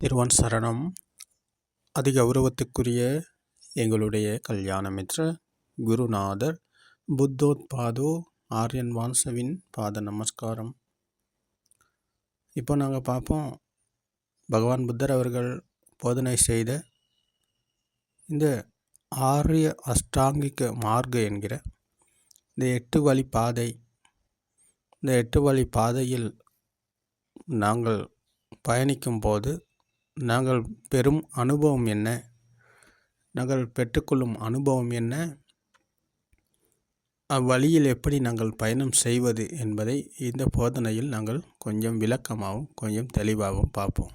திருவன் சரணம். அதிக கௌரவத்துக்குரிய எங்களுடைய கல்யாணமித்ர குருநாதர் புத்தோத்பாதோ ஆர்யன் வான்சவின் பாத நமஸ்காரம். இப்போ நாங்கள் பார்ப்போம், பகவான் புத்தர் அவர்கள் போதனை செய்த இந்த ஆரிய அஷ்டாங்கிக மார்க்க என்கிற இந்த 8 வழி பாதை. இந்த 8 வழி பாதையில் நாங்கள் பயணிக்கும் போது நாங்கள் பெறும் அனுபவம் என்ன, நாங்கள் பெற்றுக்கொள்ளும் அனுபவம் என்ன, அவ்வழியில் எப்படி நாங்கள் பயணம் செய்வது என்பதை இந்த போதனையில் நாங்கள் கொஞ்சம் விளக்கமாகவும் கொஞ்சம் தெளிவாகவும் பார்ப்போம்.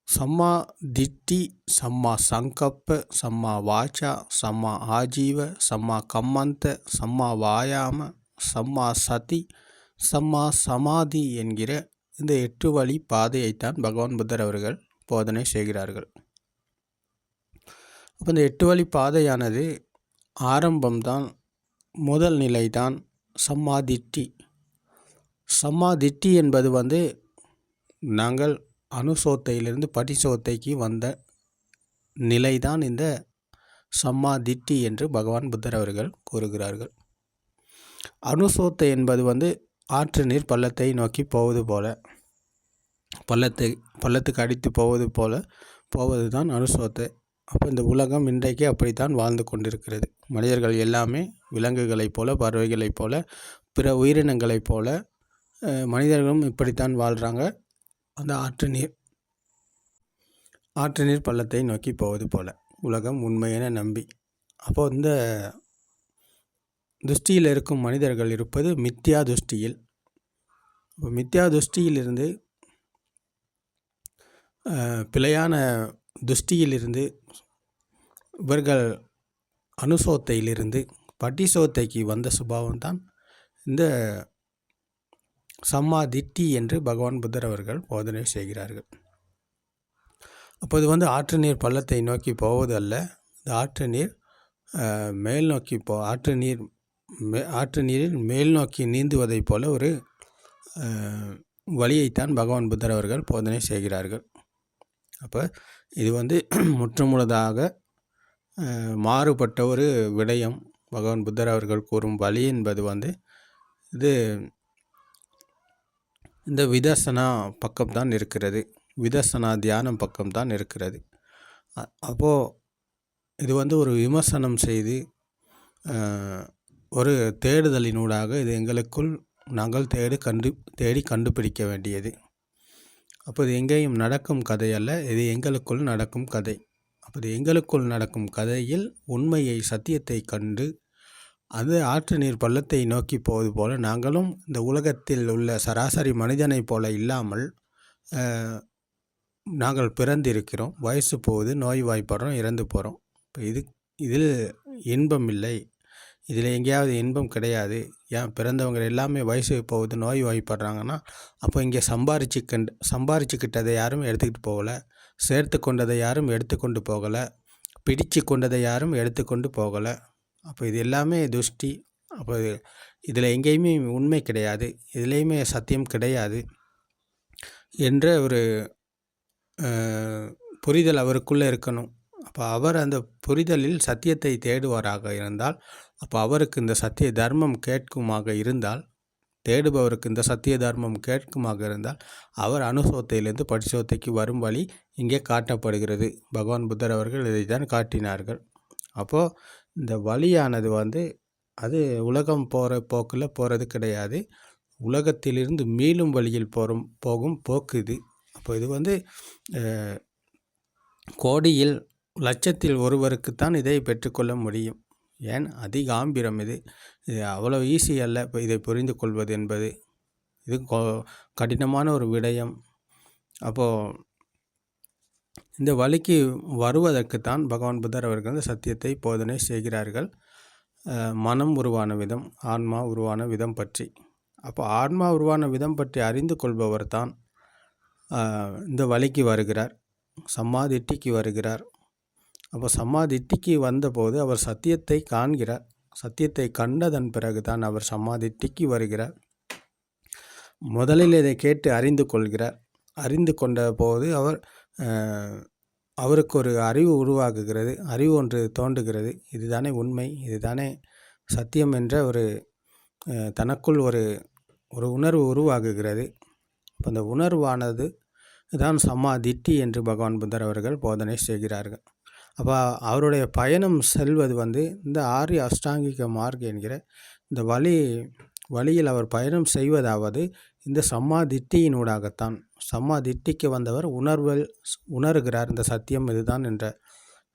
சம்மா திட்டி, சம்மா சங்கப்ப, சம்மா வாச்சா, சம்மா ஆஜீவ, சம்மா கம்மந்த, சம்மா வாயாம, சம்மா சதி, சம்மா சமாதி என்கிற இந்த 8 வழி பாதையைத்தான் பகவான் புத்தர் அவர்கள் போதனை செய்கிறார்கள். அப்போ இந்த 8 வழி பாதையானது ஆரம்பம்தான், முதல் நிலைதான் சம்மாதிட்டி. சம்மாதிட்டி என்பது நாங்கள் அனுசோத்தையிலிருந்து படிசோத்தைக்கு வந்த நிலைதான் இந்த சம்மாதிட்டி என்று பகவான் புத்தர் அவர்கள் கூறுகிறார்கள். அனுசோத்தை என்பது ஆற்று நீர் பள்ளத்தை நோக்கி போவது போல, பள்ளத்துக்கு அடித்து போவது தான் அனுசோத்தை. அப்போ இந்த உலகம் இன்றைக்கு அப்படித்தான் வாழ்ந்து கொண்டிருக்கிறது. மனிதர்கள் எல்லாமே விலங்குகளைப் போல, பறவைகளைப் போல, பிற உயிரினங்களைப் போல மனிதர்களும் இப்படித்தான் வாழ்கிறாங்க. அந்த ஆற்று நீர் பள்ளத்தை நோக்கி போவது போல உலகம் உண்மையென நம்பி. அப்போது இந்த துஷ்டியில் இருக்கும் மனிதர்கள் இருப்பது மித்யா துஷ்டியில். இப்போ மித்யா துஷ்டியிலிருந்து, பிழையான துஷ்டியிலிருந்து இவர்கள் அனுசோத்தையிலிருந்து படிசோத்தைக்கு வந்த சுபாவம்தான் இந்த சம்மாதிட்டி என்று பகவான் புத்தர் அவர்கள் போதனை செய்கிறார்கள். அப்போது ஆற்று நீர் பள்ளத்தை நோக்கி போவது அல்ல, இந்த ஆற்று நீர் மேல் நோக்கி ஆற்று நீரில் மேல் நோக்கி நீந்துவதைப் போல ஒரு வழியைத்தான் பகவான் புத்தர் அவர்கள் போதனை செய்கிறார்கள். அப்போ இது முற்றுமுழுதாக மாறுபட்ட ஒரு விடயம். பகவான் புத்தர் அவர்கள் கூறும் வழி என்பது இது இந்த விதர்சனா பக்கம்தான் இருக்கிறது, விதர்சனா தியானம் பக்கம்தான் இருக்கிறது. அப்போது இது ஒரு விமர்சனம் செய்து ஒரு தேடுதலினூடாக இது எங்களுக்குள் நாங்கள் தேடி கண்டுபிடிக்க வேண்டியது. அப்போ இது எங்கேயும் நடக்கும் கதை அல்ல, இது எங்களுக்குள் நடக்கும் கதை. அப்போ எங்களுக்குள் நடக்கும் கதையில் உண்மையை, சத்தியத்தை கண்டு அது ஆற்று நீர் பள்ளத்தை நோக்கி போவது போல நாங்களும் இந்த உலகத்தில் உள்ள சராசரி மனிதனைப் போல இல்லாமல் நாங்கள் பிறந்திருக்கிறோம், வயசு போகுது, நோய்வாய்ப்படுறோம், இறந்து போகிறோம். இப்போ இதில் இன்பம் இல்லை, இதில் எங்கேயாவது இன்பம் கிடையாது. ஏன் பிறந்தவங்க எல்லாமே வயசு போகுது, நோய்வாய்ப்படுறாங்கன்னா அப்போ இங்கே சம்பாரிச்சுக்கிட்டதை யாரும் எடுத்துக்கிட்டு போகலை, சேர்த்து கொண்டதை யாரும் எடுத்துக்கொண்டு போகலை, பிடிச்சு கொண்டதை யாரும் எடுத்துக்கொண்டு போகலை. அப்போ இது எல்லாமே துஷ்டி. அப்போ இதில் எங்கேயுமே உண்மை கிடையாது, இதுலேயுமே சத்தியம் கிடையாது என்ற ஒரு புரிதல் அவருக்குள்ளே இருக்கணும். அப்போ அவர் அந்த புரிதலில் சத்தியத்தை தேடுவாராக இருந்தால், அப்போ அவருக்கு இந்த சத்திய தர்மம் கேட்குமாக இருந்தால், தேடுபவருக்கு இந்த சத்திய தர்மம் கேட்குமாக இருந்தால், அவர் அனுசோத்தையிலிருந்து படிசோத்தைக்கு வரும் வழி இங்கே காட்டப்படுகிறது. பகவான் புத்தர் அவர்கள் இதை தான் காட்டினார்கள். அப்போது இந்த வழியானது அது உலகம் போகிற போக்கில் போகிறது கிடையாது, உலகத்திலிருந்து மீளும் வழியில் போகும் போக்கு இது. அப்போ இது கோடியில் லட்சத்தில் ஒருவருக்குத்தான் இதை பெற்றுக்கொள்ள முடியும். ஏன் அதிகாம்பிரம் இது அவ்வளோ ஈஸி அல்ல. இப்போ இதை புரிந்து கொள்வது என்பது இது கடினமான ஒரு விடயம். அப்போது இந்த வழிக்கு வருவதற்குத்தான் பகவான் புத்தர் அவர்கள் சத்தியத்தை போதனை செய்கிறார்கள். மனம் உருவான விதம், ஆன்மா உருவான விதம் பற்றி. அப்போ ஆன்மா உருவான விதம் பற்றி அறிந்து கொள்பவர் தான் இந்த வழிக்கு வருகிறார், சம்மாதிட்டிக்கு வருகிறார். அப்போ சம்மாதிட்டிக்கு வந்தபோது அவர் சத்தியத்தை காண்கிறார். சத்தியத்தை கண்டதன் பிறகு தான் அவர் சம்மாதிட்டிக்கு வருகிறார். முதலில் இதை கேட்டு அறிந்து கொள்கிறார். அறிந்து கொண்ட போது அவருக்கு ஒரு அறிவு உருவாகுகிறது. அறிவு ஒன்று தோன்றுகிறது. இதுதானே உண்மை, இதுதானே சத்தியம் என்ற தனக்குள் ஒரு உணர்வு உருவாகுகிறது. அப்போ அந்த உணர்வானது தான் சம்மாதிட்டி என்று பகவான் புத்தர் அவர்கள் போதனை செய்கிறார்கள். அப்போ அவருடைய பயணம் செல்வது இந்த ஆரிய அஷ்டாங்கிக மார்க் என்கிற இந்த வழியில் அவர் பயணம் செய்வதாவது இந்த சம்மாதிட்டியினூடாகத்தான். சம்மாதிட்டிக்கு வந்தவர் உணர்கிறார். இந்த சத்தியம் இதுதான் என்ற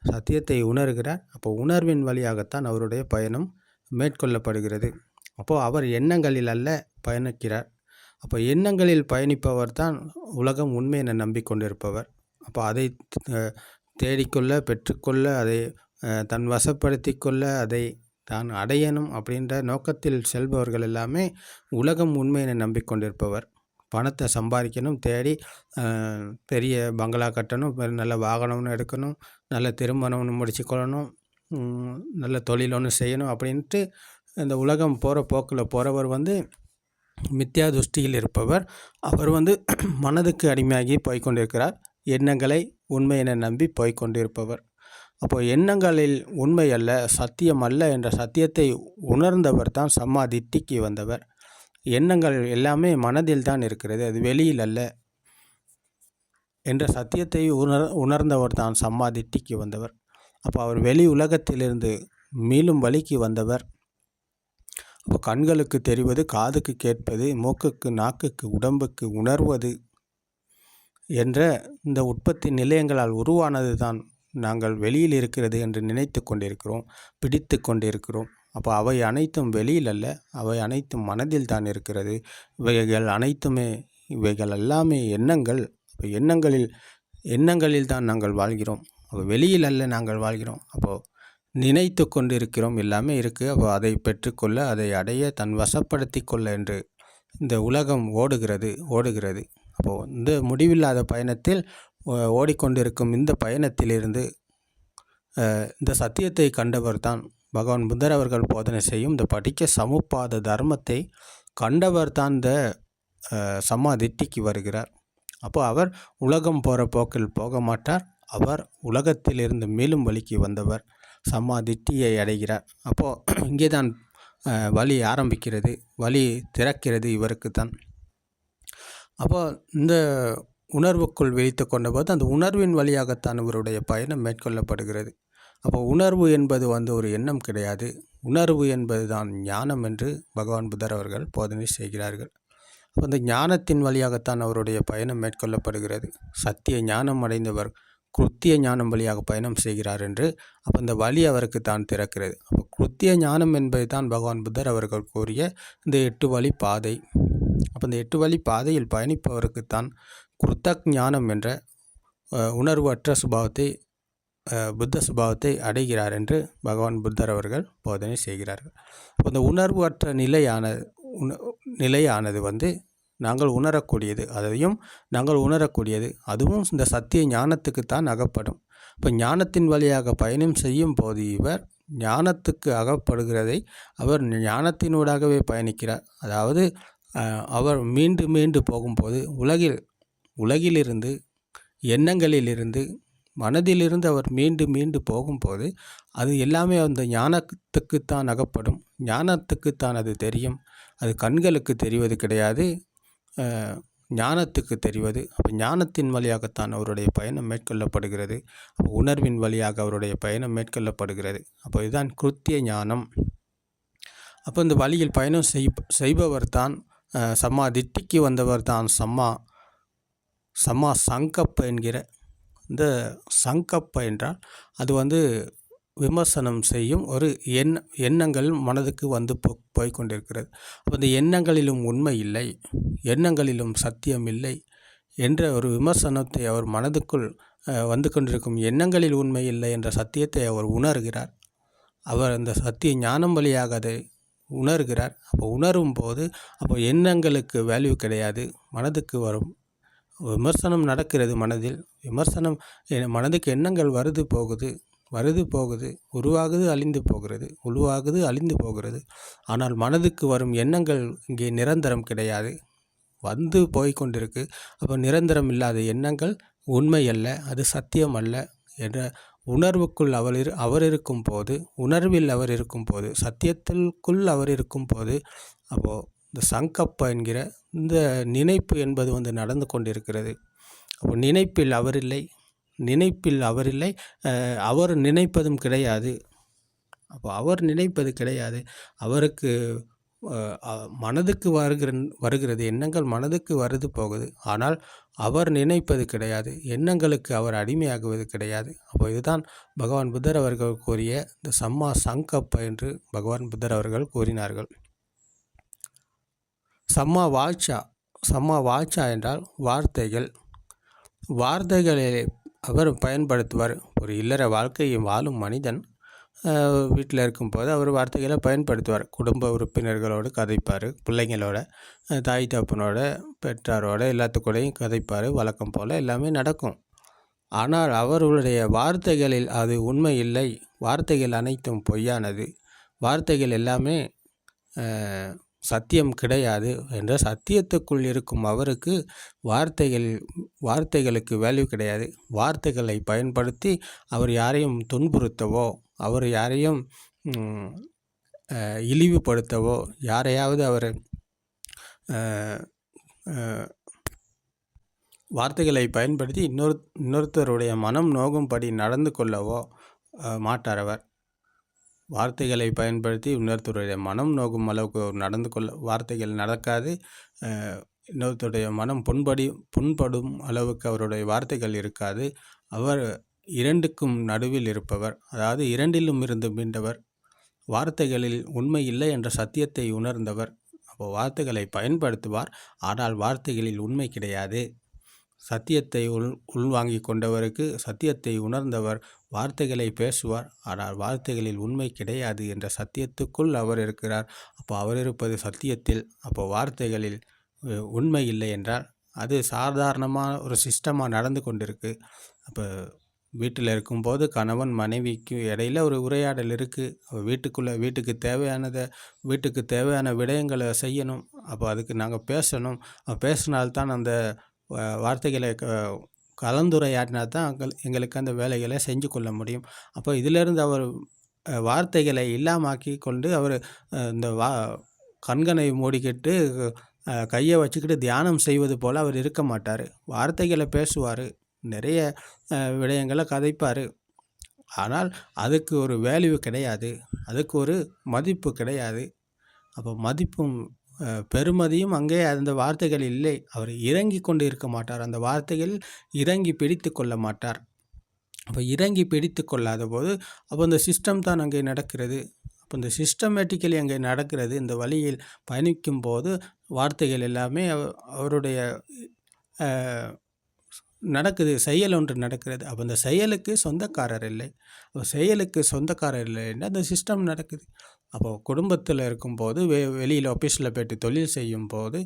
சத்தியத்தை உணர்கிறார். அப்போ உணர்வின் வழியாகத்தான் அவருடைய பயணம் மேற்கொள்ளப்படுகிறது. அப்போது அவர் எண்ணங்களில் அல்ல பயணிக்கிறார். அப்போ எண்ணங்களில் பயணிப்பவர் தான் உலகம் உண்மை என நம்பிக்கொண்டிருப்பவர். அப்போ அதை தேடிக்கொள்ள, பெற்றுக்கொள்ள, அதை தன் வசப்படுத்தி கொள்ள, அதை தான் அடையணும் அப்படின்ற நோக்கத்தில் செல்பவர்கள் எல்லாமே உலகம் உண்மை என நம்பிக்கொண்டிருப்பவர். பணத்தை சம்பாதிக்கணும், தேடி பெரிய பங்களா கட்டணும், நல்ல வாகனம்னு எடுக்கணும், நல்ல திருமணம்னு முடிச்சுக்கொள்ளணும், நல்ல தொழில் ஒன்று செய்யணும் அப்படின்ட்டு இந்த உலகம் போகிற போக்கில் போகிறவர் மித்யா துஷ்டியில் இருப்பவர். அவர் மனதுக்கு அடிமையாகி போய்கொண்டிருக்கிறார். எண்ணங்களை உண்மை என நம்பி போய்கொண்டிருப்பவர். அப்போது எண்ணங்களில் உண்மை அல்ல, சத்தியம் அல்ல என்ற சத்தியத்தை உணர்ந்தவர் தான் சம்மாதிட்டிக்கு வந்தவர். எண்ணங்கள் எல்லாமே மனதில் தான் இருக்கிறது, அது வெளியில் அல்ல என்ற சத்தியத்தை உணர்ந்தவர் தான் சம்மாதிட்டிக்கு வந்தவர். அப்போ அவர் வெளி உலகத்திலிருந்து மீளும் வழிக்கு வந்தவர். அப்போ கண்களுக்கு தெரிவது, காதுக்கு கேட்பது, மூக்குக்கு, நாக்குக்கு, உடம்புக்கு உணர்வது என்ற இந்த உற்பத்தி நிலையங்களால் உருவானது தான் நாங்கள் வெளியில் இருக்கிறது என்று நினைத்து கொண்டிருக்கிறோம், பிடித்து கொண்டிருக்கிறோம். அப்போ அவை அனைத்தும் வெளியில் அல்ல, அவை அனைத்தும் மனதில் தான் இருக்கிறது. இவைகள் எல்லாமே எண்ணங்கள். அப்போ எண்ணங்களில் தான் நாங்கள் வாழ்கிறோம். அப்போ வெளியில் அல்ல நாங்கள் வாழ்கிறோம். அப்போது நினைத்து கொண்டு இருக்கிறோம், எல்லாமே இருக்குது. அப்போ அதை பெற்றுக்கொள்ள, அதை அடைய, தன் வசப்படுத்தி கொள்ள என்று இந்த உலகம் ஓடுகிறது. அப்போது இந்த முடிவில்லாத பயணத்தில் ஓடிக்கொண்டிருக்கும் இந்த பயணத்திலிருந்து இந்த சத்தியத்தை கண்டவர் தான் பகவான் புத்தர் அவர்கள் போதனை செய்யும் இந்த படிக்க சமுப்பாத தர்மத்தை கண்டவர் தான் இந்த சம்மாதிட்டிக்கு வருகிறார். அப்போ அவர் உலகம் போகிற போக்கில் போக மாட்டார். அவர் உலகத்திலிருந்து மேலும் வழிக்கு வந்தவர், சம்மாதிட்டியை அடைகிறார். அப்போது இங்கே தான் வழி ஆரம்பிக்கிறது, வழி திறக்கிறது இவருக்கு தான். அப்போது இந்த உணர்வுக்குள் விழித்து கொண்டபோது அந்த உணர்வின் வழியாகத்தான் இவருடைய பயணம் மேற்கொள்ளப்படுகிறது. அப்போ உணர்வு என்பது ஒரு எண்ணம் கிடையாது, உணர்வு என்பது தான் ஞானம் என்று பகவான் புத்தர் அவர்கள் போதனை செய்கிறார்கள். அப்போ அந்த ஞானத்தின் வழியாகத்தான் அவருடைய பயணம் மேற்கொள்ளப்படுகிறது. சத்திய ஞானம் அடைந்தவர் கிருத்திய ஞானம் வழியாக பயணம் செய்கிறார் என்று அப்போ இந்த வழி அவருக்கு தான் திறக்கிறது. அப்போ கிருத்திய ஞானம் என்பது தான் பகவான் புத்தர் அவர்கள் கூறிய இந்த 8 வழி பாதை. அப்போ இந்த 8 வழி பாதையில் பயணிப்பவருக்குத்தான் கிருத்தக் ஞானம் என்ற உணர்வற்ற சுபாவத்தை, புத்த சுபாவத்தை அடைகிறார் என்று பகவான் புத்தர் அவர்கள் போதனை செய்கிறார்கள். அப்போ இந்த உணர்வற்ற நிலையானது நாங்கள் உணரக்கூடியது, அதையும் நாங்கள் உணரக்கூடியது, அதுவும் இந்த சத்திய ஞானத்துக்குத்தான் அகப்படும். இப்போ ஞானத்தின் வழியாக பயணம் செய்யும் போது இவர் ஞானத்துக்கு அகப்படுகிறதை அவர் ஞானத்தினூடாகவே பயணிக்கிறார். அதாவது அவர் மீண்டு போகும்போது உலகிலிருந்து, எண்ணங்களிலிருந்து, மனதிலிருந்து அவர் மீண்டு போகும்போது அது எல்லாமே அந்த ஞானத்துக்குத்தான் அகப்படும். ஞானத்துக்குத்தான் அது தெரியும். அது கண்களுக்கு தெரிவது கிடையாது, ஞானத்துக்கு தெரிவது. அப்போ ஞானத்தின் வழியாகத்தான் அவருடைய பயணம் மேற்கொள்ளப்படுகிறது. உணர்வின் வழியாக அவருடைய பயணம் மேற்கொள்ளப்படுகிறது. அப்போ இதுதான் கிருத்திய ஞானம். அப்போ இந்த வழியில் பயணம் செய்பவர் தான் சம்மாதிட்டிக்கு வந்தவர் தான் சம்மா சங்கப்ப என்கிற இந்த சங்கப்ப என்றால் அது விமர்சனம் செய்யும் ஒரு எண்ணங்கள் மனதுக்கு போய்கொண்டிருக்கிறது. அப்போ இந்த எண்ணங்களிலும் உண்மை இல்லை, எண்ணங்களிலும் சத்தியம் இல்லை என்ற ஒரு விமர்சனத்தை அவர் மனதுக்குள் வந்து கொண்டிருக்கும். எண்ணங்களில் உண்மை இல்லை என்ற சத்தியத்தை அவர் உணர்கிறார். அவர் அந்த சத்திய ஞானம் வழியாக அதை உணர்கிறார். அப்போ உணரும் போது அப்போ எண்ணங்களுக்கு வேல்யூ கிடையாது, மனதுக்கு வரும் விமர்சனம் நடக்கிறது. விமர்சனம் மனதுக்கு எண்ணங்கள் வருது போகுது, உருவாகுது, அழிந்து போகிறது. ஆனால் மனதுக்கு வரும் எண்ணங்கள் இங்கே நிரந்தரம் கிடையாது. வந்து போய் கொண்டிருக்கு. அப்போ நிரந்தரம் இல்லாத எண்ணங்கள் உண்மை அல்ல, அது சத்தியம் அல்ல என்ற உணர்வுக்குள் அவர் இருக்கும்போது, உணர்வில் அவர் இருக்கும்போது, சத்தியத்திற்குள் அவர் இருக்கும்போது, அப்போது இந்த சங்கப்ப என்கிற இந்த நினைப்பு என்பது வந்து நடந்து கொண்டிருக்கிறது. அப்போ நினைப்பில் அவர் இல்லை, அவர் நினைப்பதும் கிடையாது. அப்போ அவர் நினைப்பது கிடையாது. அவருக்கு மனதுக்கு வருகிறது எண்ணங்கள், மனதுக்கு வருது போகுது. ஆனால் அவர் நினைப்பது கிடையாது, எண்ணங்களுக்கு அவர் அடிமையாகுவது கிடையாது. அப்போ இதுதான் பகவான் புத்தர் அவர்கள் கூறிய இந்த சம்மா சங்கப்ப என்று பகவான் புத்தர் அவர்கள் கூறினார்கள். சம்மா வாச்சா என்றால் வார்த்தைகள். வார்த்தைகளை அவர் பயன்படுத்துவார். ஒரு இல்லற வாழ்க்கையை வாழும் மனிதன் வீட்டில் இருக்கும்போது அவர் வார்த்தைகளை பயன்படுத்துவார். குடும்ப உறுப்பினர்களோடு கதைப்பார், பிள்ளைங்களோட, தாய் தகப்பனோட, பெற்றாரோட எல்லாத்துக்கூடையும் கதைப்பார். வழக்கம் போல் எல்லாமே நடக்கும். ஆனால் அவர்களுடைய வார்த்தைகளில் அது உண்மை இல்லை. வார்த்தைகள் அனைத்தும் பொய்யானது, வார்த்தைகள் எல்லாமே சத்தியம் கிடையாது என்ற சத்தியத்துக்குள் இருக்கும் அவருக்கு வார்த்தைகளுக்கு வேல்யூ கிடையாது. வார்த்தைகளை பயன்படுத்தி அவர் யாரையும் துன்புறுத்தவோ, அவர் யாரையும் இழிவுபடுத்தவோ, யாரையாவது அவர் வார்த்தைகளை பயன்படுத்தி இன்னொருத்தருடைய மனம் நோகும்படி நடந்து கொள்ளவோ மாட்டார். அவர் வார்த்தைகளை பயன்படுத்தி இன்னொருத்தருடைய மனம் நோகும் அளவுக்கு நடந்து கொள்ள வார்த்தைகள் நடக்காது. இன்னொருத்தருடைய மனம் புண்படும் அளவுக்கு அவருடைய வார்த்தைகள் இருக்காது. அவர் இரண்டுக்கும் நடுவில் இருப்பவர், அதாவது இரண்டிலும் இருந்து மீண்டவர், வார்த்தைகளில் உண்மை இல்லை என்ற சத்தியத்தை உணர்ந்தவர். அப்போ வார்த்தைகளை பயன்படுத்துவார், ஆனால் வார்த்தைகளில் உண்மை கிடையாது. சத்தியத்தை உள்வாங்கி கொண்டவருக்கு, சத்தியத்தை உணர்ந்தவர் வார்த்தைகளை பேசுவார், ஆனால் வார்த்தைகளில் உண்மை கிடையாது என்ற சத்தியத்துக்குள் அவர் இருக்கிறார். அப்போ அவர் இருப்பது சத்தியத்தில். அப்போ வார்த்தைகளில் உண்மை இல்லை என்றால் அது சாதாரணமாக ஒரு சிஸ்டமாக நடந்து கொண்டிருக்கு. அப்போ வீட்டில் இருக்கும்போது கணவன் மனைவிக்கு இடையில் ஒரு உரையாடல் இருக்குது. வீட்டுக்கு தேவையான விடயங்களை செய்யணும். அப்போ அதுக்கு நாங்கள் பேசணும். பேசினால்தான் அந்த வார்த்தைகளை கலந்துரையாடினா தான் எங்களுக்கு அந்த வேலைகளை செஞ்சு கொள்ள முடியும். அப்போ இதிலிருந்து அவர் வார்த்தைகளை இல்லாமாக்கி கொண்டு அவர் இந்த கண்கனை மூடிக்கிட்டு கையை வச்சுக்கிட்டு தியானம் செய்வது போல் அவர் இருக்க மாட்டார். வார்த்தைகளை பேசுவார், நிறைய விடயங்களை கதைப்பார். ஆனால் அதுக்கு ஒரு வேல்யூ கிடையாது, அதுக்கு ஒரு மதிப்பு கிடையாது. அப்போ மதிப்பும் பெருமதியும் அங்கே அந்த வார்த்தைகள் இல்லை. அவர் இறங்கி கொண்டு இருக்க மாட்டார், அந்த வார்த்தைகள் இறங்கி பிடித்து கொள்ள மாட்டார். அப்போ இறங்கி பிடித்து கொள்ளாத போது அப்போ இந்த சிஸ்டம் தான் அங்கே நடக்கிறது. அப்போ இந்த சிஸ்டமேட்டிக்கலி அங்கே நடக்கிறது. இந்த வழியில் பயணிக்கும் போது வார்த்தைகள் எல்லாமே அவருடைய நடக்குது, செயல் ஒன்று நடக்கிறது. அப்போ அந்த செயலுக்கு சொந்தக்காரர் இல்லை. அப்போ செயலுக்கு சொந்தக்காரர் இல்லைன்னா அந்த சிஸ்டம் நடக்குது. அப்போது குடும்பத்தில் இருக்கும்போது வெளியில் ஆஃபீஸில் போய்ட்டு தொழில் செய்யும் போது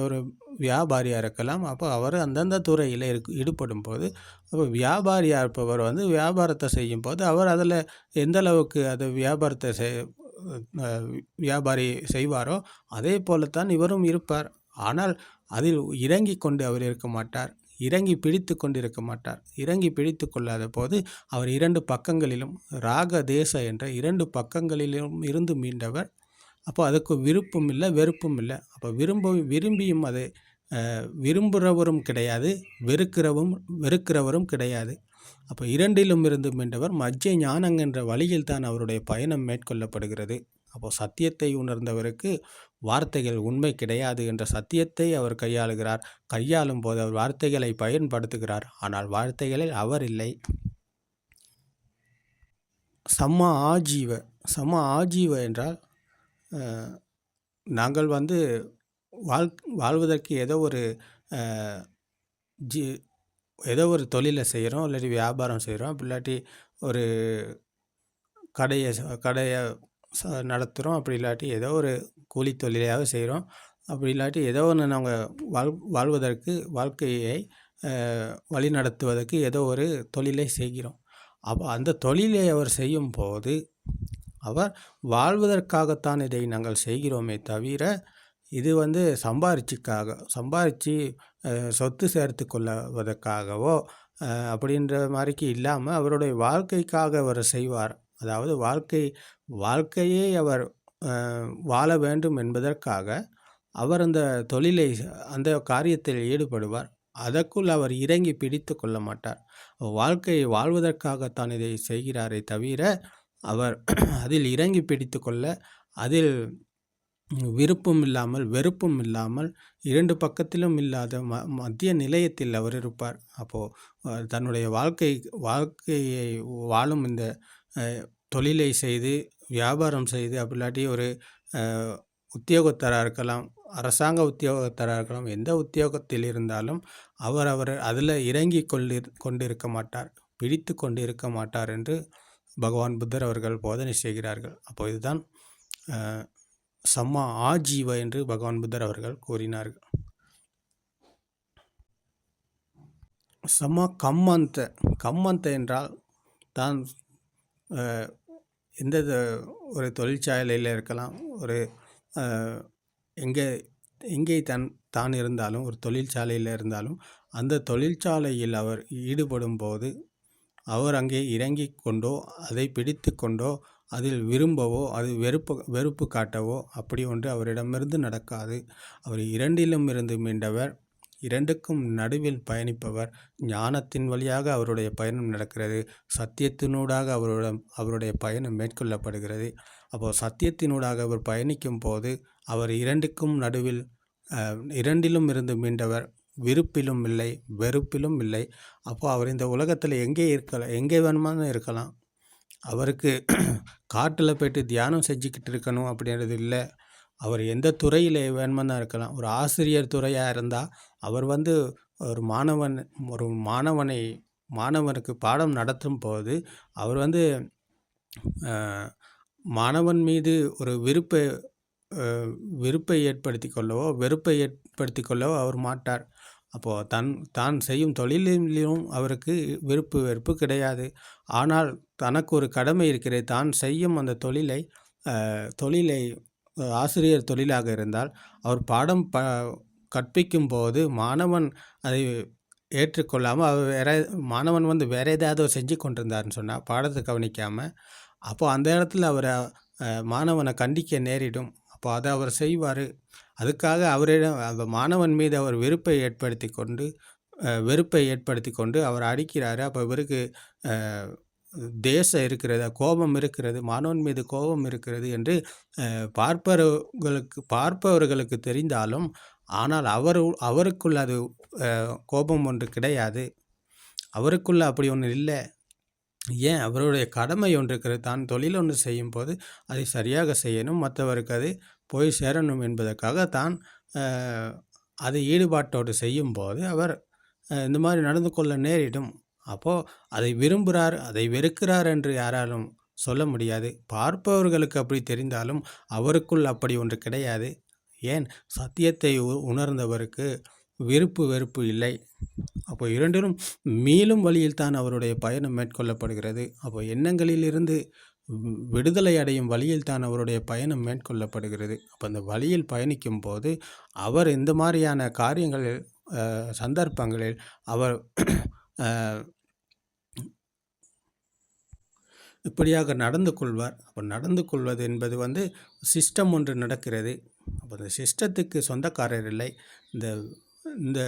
ஒரு வியாபாரியாக இருக்கலாம். அப்போ அவர் அந்தந்த துறையில் ஈடுபடும் போது, அப்போ வியாபாரியாக இருப்பவர் வந்து வியாபாரத்தை செய்யும் போது அவர் அதில் எந்த அளவுக்கு அது வியாபாரி செய்வாரோ அதே போலத்தான் இவரும் இருப்பார். ஆனால் அதில் இறங்கி கொண்டு அவர் இருக்க மாட்டார், இறங்கி பிடித்து கொண்டு இருக்க மாட்டார். இறங்கி பிடித்து கொள்ளாத போது அவர் இரண்டு பக்கங்களிலும், ராக தேச என்ற இரண்டு பக்கங்களிலும் இருந்து மீண்டவர். அப்போ அதுக்கு விருப்பம் இல்லை, வெறுப்பும் இல்லை. அப்போ விரும்பியும் அதை விரும்புகிறவரும் கிடையாது, வெறுக்கிறவரும் கிடையாது. அப்போ இரண்டிலும் இருந்து மீண்டவர் மஜ்ஜை ஞானம் என்ற வழியில் தான் அவருடைய பயணம் மேற்கொள்ளப்படுகிறது. அப்போது சத்தியத்தை உணர்ந்தவருக்கு வார்த்தைகள் உண்மை கிடையாது என்ற சத்தியத்தை அவர் கையாளும் போது அவர் வார்த்தைகளை பயன்படுத்துகிறார், ஆனால் வார்த்தைகளில் அவர் இல்லை. சம ஆஜீவ என்றால் நாங்கள் வந்து வாழ்வதற்கு ஏதோ ஒரு தொழிலை செய்கிறோம், இல்லாட்டி வியாபாரம் செய்கிறோம், அப்படி இல்லாட்டி ஒரு கடையை நடத்துகிறோம், அப்படி இல்லாட்டி ஏதோ ஒரு கூலி தொழிலையாவது செய்கிறோம், அப்படி இல்லாட்டி ஏதோ ஒன்று நாங்கள் வாழ்வதற்கு, வாழ்க்கையை வழி நடத்துவதற்கு ஏதோ ஒரு தொழிலை செய்கிறோம். அப்போ அந்த தொழிலை அவர் செய்யும்போது அவர் வாழ்வதற்காகத்தான் இதை நாங்கள் செய்கிறோமே தவிர இது வந்து சம்பாரித்து சொத்து சேர்த்து கொள்வதற்காகவோ அப்படின்ற மாதிரிக்கு இல்லாமல் அவருடைய வாழ்க்கைக்காக அவர் செய்வார். அதாவது வாழ்க்கையே அவர் வாழ வேண்டும் என்பதற்காக அவர் அந்த தொழிலை அந்த காரியத்தில் ஈடுபடுவார். அதற்குள் அவர் இறங்கி பிடித்து கொள்ள மாட்டார். வாழ்க்கையை வாழ்வதற்காகத்தான் இதை செய்கிறாரே தவிர அவர் அதில் இறங்கி பிடித்து கொள்ள, அதில் விருப்பம் இல்லாமல் வெறுப்பும் இல்லாமல் 2 பக்கத்திலும் இல்லாத மத்திய நிலையத்தில் அவர் இருப்பார். அப்போது தன்னுடைய வாழ்க்கையை வாழும் இந்த தொழிலை செய்து வியாபாரம் செய்து அப்படி இல்லாட்டி ஒரு உத்தியோகத்தராக இருக்கலாம், அரசாங்க உத்தியோகத்தராக இருக்கலாம், எந்த உத்தியோகத்தில் இருந்தாலும் அவர் அதில் இறங்கி கொண்டிருக்க மாட்டார், பிடித்து கொண்டிருக்க மாட்டார் என்று பகவான் புத்தர் அவர்கள் போதனை செய்கிறார்கள். அப்போ இதுதான் சம்மா ஆஜீவ என்று பகவான் புத்தர் அவர்கள் கூறினார்கள். சம்மா கம்மந்த என்றால் தான் எந்த ஒரு தொழிற்சாலையில் இருக்கலாம், ஒரு எங்கே தான் இருந்தாலும் ஒரு தொழிற்சாலையில் இருந்தாலும் அந்த தொழிற்சாலையில் அவர் ஈடுபடும் போது அவர் அங்கே இறங்கி கொண்டோ அதை பிடித்து கொண்டோ அதில் விரும்பவோ அது வெறுப்பு காட்டவோ அப்படி ஒன்று அவரிடமிருந்து நடக்காது. அவர் இரண்டிலும் இருந்து மீண்டவர், இரண்டுக்கும் நடுவில் பயணிப்பவர். ஞானத்தின் வழியாக அவருடைய பயணம் நடக்கிறது, சத்தியத்தினூடாக அவருடைய பயணம் மேற்கொள்ளப்படுகிறது. அப்போது சத்தியத்தினூடாக அவர் பயணிக்கும் போது அவர் இரண்டுக்கும் நடுவில் இரண்டிலும் இருந்து மீண்டவர், விருப்பிலும் இல்லை வெறுப்பிலும் இல்லை. அப்போது அவர் இந்த உலகத்தில் எங்கே வேணுமானு இருக்கலாம். அவருக்கு காட்டில் போய்ட்டு தியானம் செஞ்சுக்கிட்டு இருக்கணும் அப்படின்றது இல்லை. அவர் எந்த துறையில் வேணுமானா இருக்கலாம். ஒரு ஆசிரியர் துறையாக இருந்தால் அவர் வந்து ஒரு மாணவனுக்கு பாடம் நடத்தும் போது அவர் வந்து மாணவன் மீது ஒரு விருப்பை ஏற்படுத்தி கொள்ளவோ வெறுப்பை ஏற்படுத்தி கொள்ளவோ அவர் மாட்டார். அப்போது தான் செய்யும் தொழிலிலும் அவருக்கு வெறுப்பு கிடையாது. ஆனால் தனக்கு ஒரு கடமை இருக்கிறது. தான் செய்யும் அந்த தொழிலை ஆசிரியர் தொழிலாக இருந்தால் அவர் பாடம் கற்பிக்கும் போது மாணவன் அதை ஏற்றுக்கொள்ளாமல் மாணவன் வந்து வேறு ஏதாவது செஞ்சு கொண்டிருந்தார்னு சொன்னால் பாடத்தை கவனிக்காமல், அப்போது அந்த இடத்துல அவரை மாணவனை கண்டிக்க நேரிடும். அப்போ அதை அவர் செய்வார். அதுக்காக அந்த மாணவன் மீது அவர் வெறுப்பை ஏற்படுத்தி கொண்டு அவர் அடிக்கிறாரு. அப்போ இவருக்கு தேசம் இருக்கிறது, கோபம் இருக்கிறது, மாணவன் மீது கோபம் இருக்கிறது என்று பார்ப்பவர்களுக்கு தெரிந்தாலும், ஆனால் அவருக்குள் அது கோபம் ஒன்று கிடையாது. அவருக்குள்ள அப்படி ஒன்று இல்லை. ஏன்? அவருடைய கடமை ஒன்று இருக்கிறது. தான் தொழில் ஒன்று செய்யும் போது அதை சரியாக செய்யணும், மற்றவருக்கு அது போய் சேரணும் என்பதற்காக தான் அதை ஈடுபாட்டோடு செய்யும்போது அவர் இந்த மாதிரி நடந்து கொள்ள நேரிடும். அப்போது அதை விரும்புகிறார், அதை வெறுக்கிறார் என்று யாராலும் சொல்ல முடியாது. பார்ப்பவர்களுக்கு அப்படி தெரிந்தாலும் அவருக்குள் அப்படி ஒன்று கிடையாது. ஏன்? சத்தியத்தை உணர்ந்தவருக்கு வெறுப்பு இல்லை. அப்போ இரண்டிலும் மீளும் வழியில் தான் அவருடைய பயணம் மேற்கொள்ளப்படுகிறது. அப்போ எண்ணங்களிலிருந்து விடுதலை அடையும் வழியில் தான் அவருடைய பயணம் மேற்கொள்ளப்படுகிறது. அப்போ அந்த வழியில் பயணிக்கும் போது அவர் இந்த மாதிரியான காரியங்களில் சந்தர்ப்பங்களில் அவர் இப்படியாக நடந்து கொள்வார். அப்போ நடந்து கொள்வது என்பது வந்து சிஸ்டம் ஒன்று நடக்கிறது. அப்போ அந்த சிஸ்டத்துக்கு சொந்தக்காரர் இல்லை. இந்த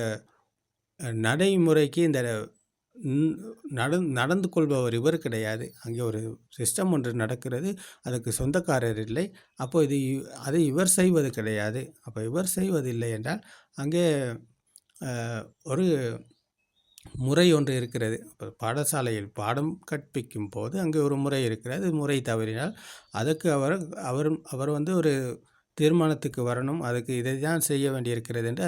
நடைமுறைக்கு நடந்து கொள்பவர் இவர் கிடையாது. அங்கே ஒரு சிஸ்டம் ஒன்று நடக்கிறது, அதுக்கு சொந்தக்காரர் இல்லை. அப்போது அதை இவர் செய்வது கிடையாது. அப்போ இவர் செய்வதில்லை என்றால் அங்கே ஒரு முறை ஒன்று இருக்கிறது. இப்போ பாடசாலையில் பாடம் கற்பிக்கும் போது அங்கே ஒரு முறை இருக்கிறது. முறை தவறினால் அதுக்கு அவர் வந்து ஒரு தீர்மானத்துக்கு வரணும். அதுக்கு இதை தான் செய்ய வேண்டியிருக்கிறது என்று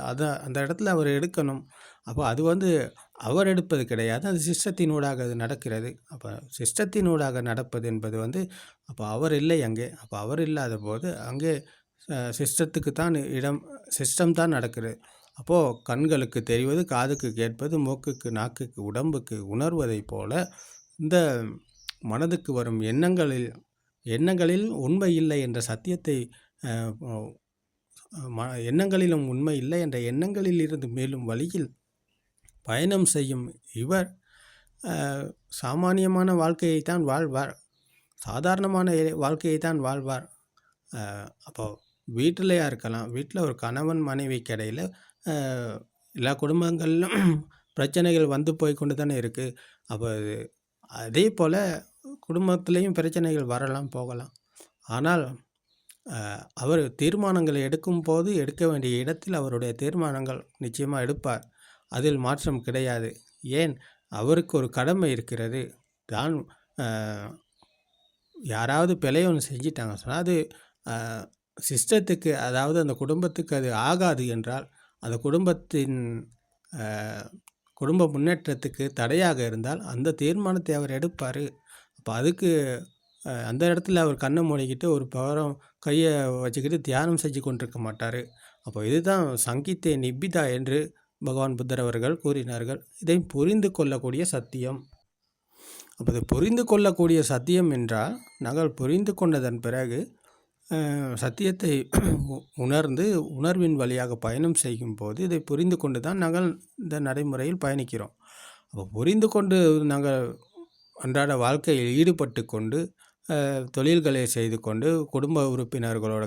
அந்த இடத்துல அவர் எடுக்கணும். அப்போ அது வந்து அவர் எடுப்பது கிடையாது, அது சிஸ்டத்தினூடாக அது நடக்கிறது. அப்போ சிஸ்டத்தினூடாக நடப்பது என்பது வந்து அப்போ அவர் இல்லை அங்கே. அப்போ அவர் இல்லாத போது அங்கே சிஸ்டத்துக்கு தான் சிஸ்டம் தான் நடக்கிறது. அப்போது கண்களுக்கு தெரிவது, காதுக்கு கேட்பது, மூக்குக்கு நாக்குக்கு உடம்புக்கு உணர்வதை போல இந்த மனதுக்கு வரும் எண்ணங்களில் உண்மை இல்லை என்ற சத்தியத்தை எண்ணங்களிலும் உண்மை இல்லை என்ற எண்ணங்களில் இருந்து மேலும் வழியில் பயணம் செய்யும் இவர் சாமானியமான வாழ்க்கையைத்தான் வாழ்வார். சாதாரணமான வாழ்க்கையை தான் வாழ்வார். அப்போ வீட்டிலையா இருக்கலாம், வீட்டில் ஒரு கணவன் மனைவிக்கு இடையில் எல்லா குடும்பங்களிலும் பிரச்சனைகள் வந்து போய் கொண்டு தானே இருக்குது. அப்போ அதே போல் குடும்பத்திலையும் பிரச்சனைகள் வரலாம் போகலாம். ஆனால் அவர் தீர்மானங்களை எடுக்கும்போது எடுக்க வேண்டிய இடத்தில் அவருடைய தீர்மானங்கள் நிச்சயமாக எடுப்பார். அதில் மாற்றம் கிடையாது. ஏன், அவருக்கு ஒரு கடமை இருக்கிறது. தான் யாராவது பிழை ஒன்று செஞ்சிட்டாங்க சொன்னால் அது சிஸ்டத்துக்கு, அதாவது அந்த குடும்பத்துக்கு அது ஆகாது என்றால், அந்த குடும்பத்தின் குடும்ப முன்னேற்றத்துக்கு தடையாக இருந்தால் அந்த தீர்மானத்தை அவர் எடுப்பார். அப்போ அதுக்கு அந்த இடத்துல அவர் கண்ணை மூடிக்கிட்டு ஒரு பவரம் கையை வச்சுக்கிட்டு தியானம் செஞ்சு கொண்டிருக்க மாட்டார். அப்போ இதுதான் சங்கீதே நிப்பிதா என்று பகவான் புத்தர் அவர்கள் கூறினார்கள். இதை புரிந்து கொள்ளக்கூடிய சத்தியம். அப்போ இதை புரிந்து கொள்ளக்கூடிய சத்தியம் என்றால், நாங்கள் புரிந்து கொண்டதன் பிறகு சத்தியத்தை உணர்ந்து உணர்வின் வழியாக பயணம் செய்யும்போது இதை புரிந்து கொண்டு தான் நாங்கள் இந்த நடைமுறையில் பயணிக்கிறோம். அப்போ புரிந்து கொண்டு நாங்கள் அன்றாட வாழ்க்கையில் ஈடுபட்டு கொண்டு தொழில்களை செய்து கொண்டு குடும்ப உறுப்பினர்களோட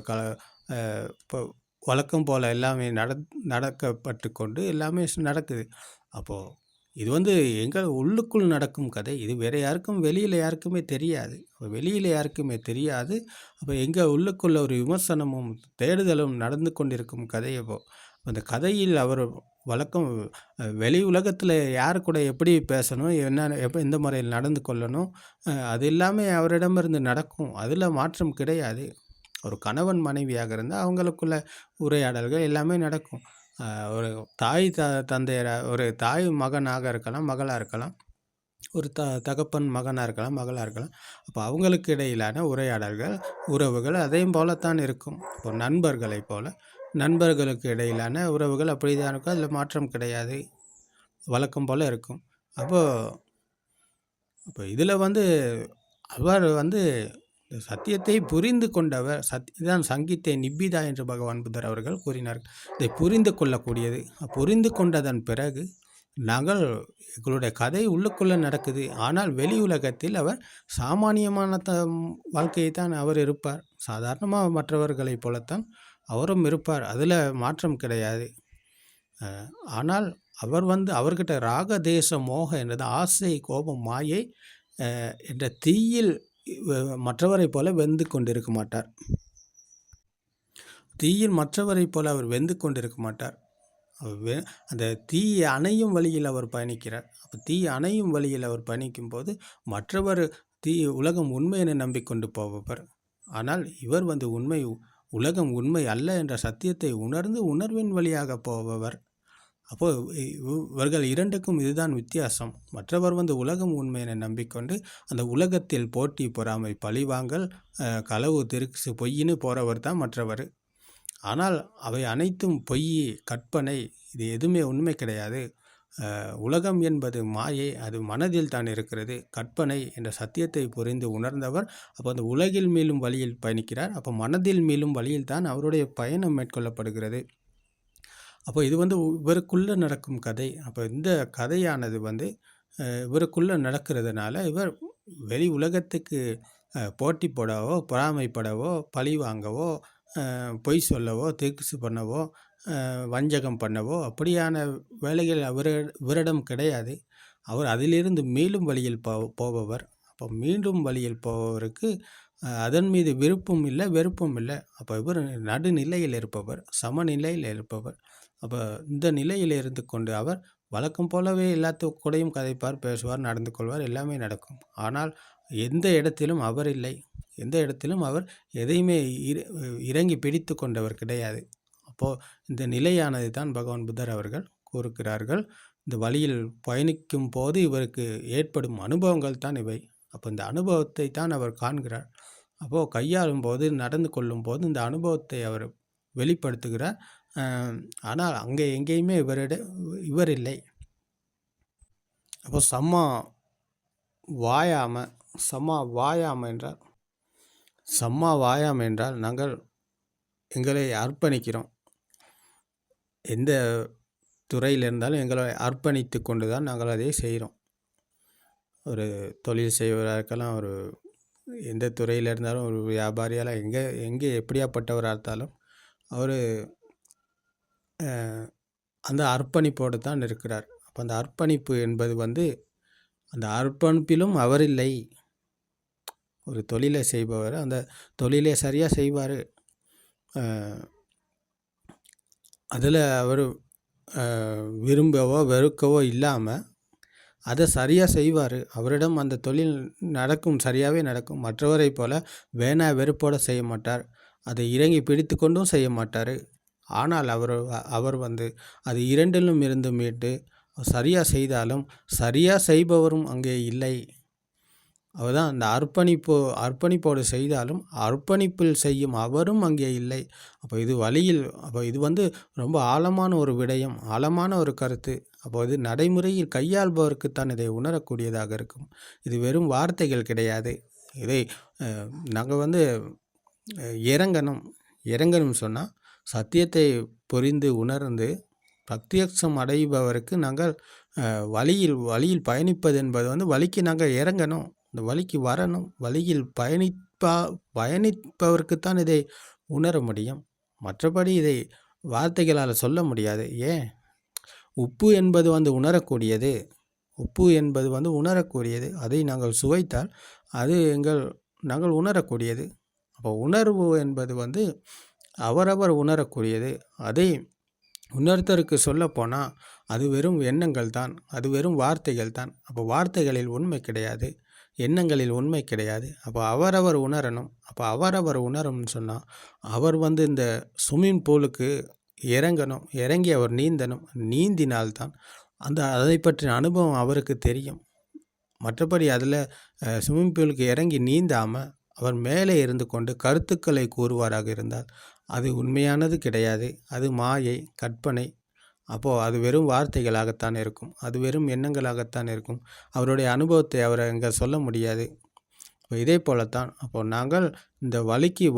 இப்போ வழக்கம் போல் எல்லாமே நடக்கப்பட்டு கொண்டு எல்லாமே நடக்குது. அப்போது இது எங்கள் உள்ளுக்குள் நடக்கும் கதை. இது வேறு யாருக்கும் வெளியில் யாருக்குமே தெரியாது. வெளியில் யாருக்குமே தெரியாது. அப்போ எங்கள் உள்ளுக்குள்ள ஒரு விமர்சனமும் தேடுதலும் நடந்து கொண்டிருக்கும் கதை. அந்த கதையில் அவர் வழக்கம் வெளி உலகத்தில் யார் கூட எப்படி பேசணும், எந்த முறையில் நடந்து கொள்ளணும், அது எல்லாமே அவரிடமிருந்து நடக்கும். அதில் மாற்றம் கிடையாது. ஒரு கணவன் மனைவியாக இருந்தால் அவங்களுக்குள்ள உரையாடல்கள் எல்லாமே நடக்கும். ஒரு தாய் தந்தையராக, ஒரு தாய் மகனாக இருக்கலாம், மகளாக இருக்கலாம், ஒரு தகப்பன் மகனாக இருக்கலாம், மகளாக இருக்கலாம். அப்போ அவங்களுக்கு இடையிலான உரையாடல்கள், உறவுகள் அதையும் போலத்தான் இருக்கும். இப்போ நண்பர்களைப் போல் நண்பர்களுக்கு இடையிலான உறவுகள் அப்படி தான் இருக்கும். அதில் மாற்றம் கிடையாது, வழக்கம் போல் இருக்கும். அப்போ இதில் அவர் சத்தியத்தை புரிந்து கொண்டவர். இதுதான் சங்கீதே நிப்பிதா என்று பகவான் புத்தர் அவர்கள் கூறினார். இதை புரிந்து கொள்ளக்கூடியது. புரிந்து கொண்டதன் பிறகு நாங்கள் எங்களுடைய கதை உள்ளுக்குள்ளே நடக்குது. ஆனால் வெளி உலகத்தில் அவர் சாமானியமான வாழ்க்கையை தான் அவர் இருப்பார். சாதாரணமாக மற்றவர்களைப் போலத்தான் அவரும் இருப்பார். அதில் மாற்றம் கிடையாது. ஆனால் அவர் அவர்கிட்ட ராக தேச மோக என்றது ஆசை, கோபம், மாயை என்ற தீயில் மற்றவரைப் போல வெந்து கொண்டிருக்க மாட்டார். தீயில் மற்றவரைப் போல அவர் வெந்து கொண்டிருக்க மாட்டார். அந்த தீ அணையும் வழியில் அவர் பயணிக்கிறார். அப்போ தீ அணையும் வழியில் அவர் பயணிக்கும் போது மற்றவர் உலகம் உண்மை என நம்பிக்கொண்டு போபவர். ஆனால் இவர் உலகம் உண்மை அல்ல என்ற சத்தியத்தை உணர்ந்து உணர்வின் வழியாக போபவர். அப்போது இவர்கள் இரண்டுக்கும் இதுதான் வித்தியாசம். மற்றவர் உலகம் உண்மை என நம்பிக்கொண்டு அந்த உலகத்தில் போட்டி, பொறாமை, பழிவாங்கல், களவு, திருச்சு, பொய்ன்னு போகிறவர் தான் மற்றவர். ஆனால் அவை அனைத்தும் பொய், கற்பனை, இது எதுவுமே உண்மை கிடையாது. உலகம் என்பது மாயை, அது மனதில் தான் இருக்கிறது. கற்பனை என்ற சத்தியத்தை புரிந்து உணர்ந்தவர் அப்போ அந்த உலகில் மீளும் வழியில் பயணிக்கிறார். அப்போ மனதில் மீளும் வழியில் தான் அவருடைய பயணம் மேற்கொள்ளப்படுகிறது. அப்போ இது இவருக்குள்ளே நடக்கும் கதை. அப்போ இந்த கதையானது இவருக்குள்ளே நடக்கிறதுனால இவர் வெளி உலகத்துக்கு போட்டி போடவோ, பொறாமைப்படவோ, பழி வாங்கவோ, பொய் சொல்லவோ, திருக்குசு பண்ணவோ, வஞ்சகம் பண்ணவோ அப்படியான வேலைகள் இவரிடம் கிடையாது. அவர் அதிலிருந்து மீண்டும் வழியில் போபவர். அப்போ மீண்டும் வழியில் போபவருக்கு அதன் மீது விருப்பம் இல்லை, வெறுப்பும் இல்லை. அப்போ இவர் நடுநிலையில் இருப்பவர், சமநிலையில் இருப்பவர். அப்போ இந்த நிலையில் இருந்து கொண்டு அவர் வழக்கம் போலவே கூடயும் கதைப்பார், பேசுவார், நடந்து கொள்வார், எல்லாமே நடக்கும். ஆனால் எந்த இடத்திலும் அவர் இல்லை. எந்த இடத்திலும் அவர் எதையுமே இறங்கி பிடித்து கொண்டவர் கிடையாது. அப்போது இந்த நிலையானது தான் பகவான் புத்தர் அவர்கள் கூறுகிறார்கள். இந்த வழியில் பயணிக்கும் போது இவருக்கு ஏற்படும் அனுபவங்கள் தான் இவை. அப்போ இந்த அனுபவத்தை தான் அவர் காண்கிறார். அப்போது கையாளும் போது, நடந்து கொள்ளும் போது இந்த அனுபவத்தை அவர் வெளிப்படுத்துகிறார். ஆனால் அங்கே எங்கேயுமே இவர் இல்லை. அப்போ சம்மா வாயாம என்றால் நாங்கள் எங்களை அர்ப்பணிக்கிறோம். எந்த துறையில் இருந்தாலும் எங்களை அர்ப்பணித்து கொண்டு தான் நாங்கள் அதை செய்கிறோம். ஒரு தொழில் செய்வராக இருக்கலாம், ஒரு எந்த துறையில் இருந்தாலும், ஒரு வியாபாரியால் எங்கே எப்படியாப்பட்டவராக இருந்தாலும் அவர் அந்த அர்ப்பணிப்போடு தான் இருக்கிறார். அப்போ அந்த அர்ப்பணிப்பு என்பது அந்த அர்ப்பணிப்பிலும் அவர் இல்லை. ஒரு தொழிலை செய்பவர் அந்த தொழிலை சரியாக செய்வார். அதில் அவர் விரும்பவோ வெறுக்கவோ இல்லாமல் அதை சரியாக செய்வார். அவரிடம் அந்த தொழில் நடக்கும், சரியாகவே நடக்கும். மற்றவரை போல் வேணா வெறுப்போடு செய்ய மாட்டார். அதை இறங்கி பிடித்து கொண்டும் செய்ய மாட்டார். ஆனால் அவர் அது இரண்டிலும் இருந்து மீட்டு சரியாக செய்தாலும் சரியாக செய்பவரும் அங்கே இல்லை. அவர்தான் அந்த அர்ப்பணிப்போடு செய்தாலும் அர்ப்பணிப்பில் செய்யும் அவரும் அங்கே இல்லை. அப்போ இது ரொம்ப ஆழமான ஒரு விடயம், ஆழமான ஒரு கருத்து. அப்போ இது நடைமுறையில் கையாள்பவருக்குத்தான் இதை உணரக்கூடியதாக இருக்கும். இது வெறும் வார்த்தைகள் கிடையாது. இதை நாங்கள் இறங்கணும் சொன்னால் சத்தியத்தை புரிந்து உணர்ந்து பிரத்யக்ஷம் அடைபவருக்கு நாங்கள் வழியில் பயணிப்பது என்பது வழிக்கு நாங்கள் இறங்கணும், இந்த வழிக்கு வரணும். வழியில் பயணிப்பவருக்குத்தான் இதை உணர முடியும். மற்றபடி இதை வார்த்தைகளால் சொல்ல முடியாது. ஏன்? உப்பு என்பது உணரக்கூடியது. உப்பு என்பது உணரக்கூடியது. அதை நாங்கள் சுவைத்தால் அது நாங்கள் உணரக்கூடியது. அப்போ உணர்வு என்பது அவரவர் உணரக்கூடியது. அதை இன்னொருத்தருக்கு சொல்லப்போனால் அது வெறும் எண்ணங்கள் தான், அது வெறும் வார்த்தைகள் தான். அப்போ வார்த்தைகளில் உண்மை கிடையாது, எண்ணங்களில் உண்மை கிடையாது. அப்போ அவரவர் உணரணும். அப்போ அவரவர் உணரணும்னு சொன்னால் அவர் இந்த ஸ்விம்மிங் பூலுக்கு இறங்கணும், இறங்கி அவர் நீந்தணும். நீந்தினால்தான் அதை பற்றின அனுபவம் அவருக்கு தெரியும். மற்றபடி அதில் ஸ்விம்மிங் பூலுக்கு இறங்கி நீந்தாமல் அவர் மேலே இருந்து கொண்டு கருத்துக்களை கூறுவாராக இருந்தால் அது உண்மையானது கிடையாது. அது மாயை, கற்பனை. அப்போது அது வெறும் வார்த்தைகளாகத்தான் இருக்கும், அது வெறும் எண்ணங்களாகத்தான் இருக்கும். அவருடைய அனுபவத்தை அவரை அங்கே சொல்ல முடியாது. இப்போ இதே போலத்தான் அப்போது நாங்கள் இந்த வழிக்கு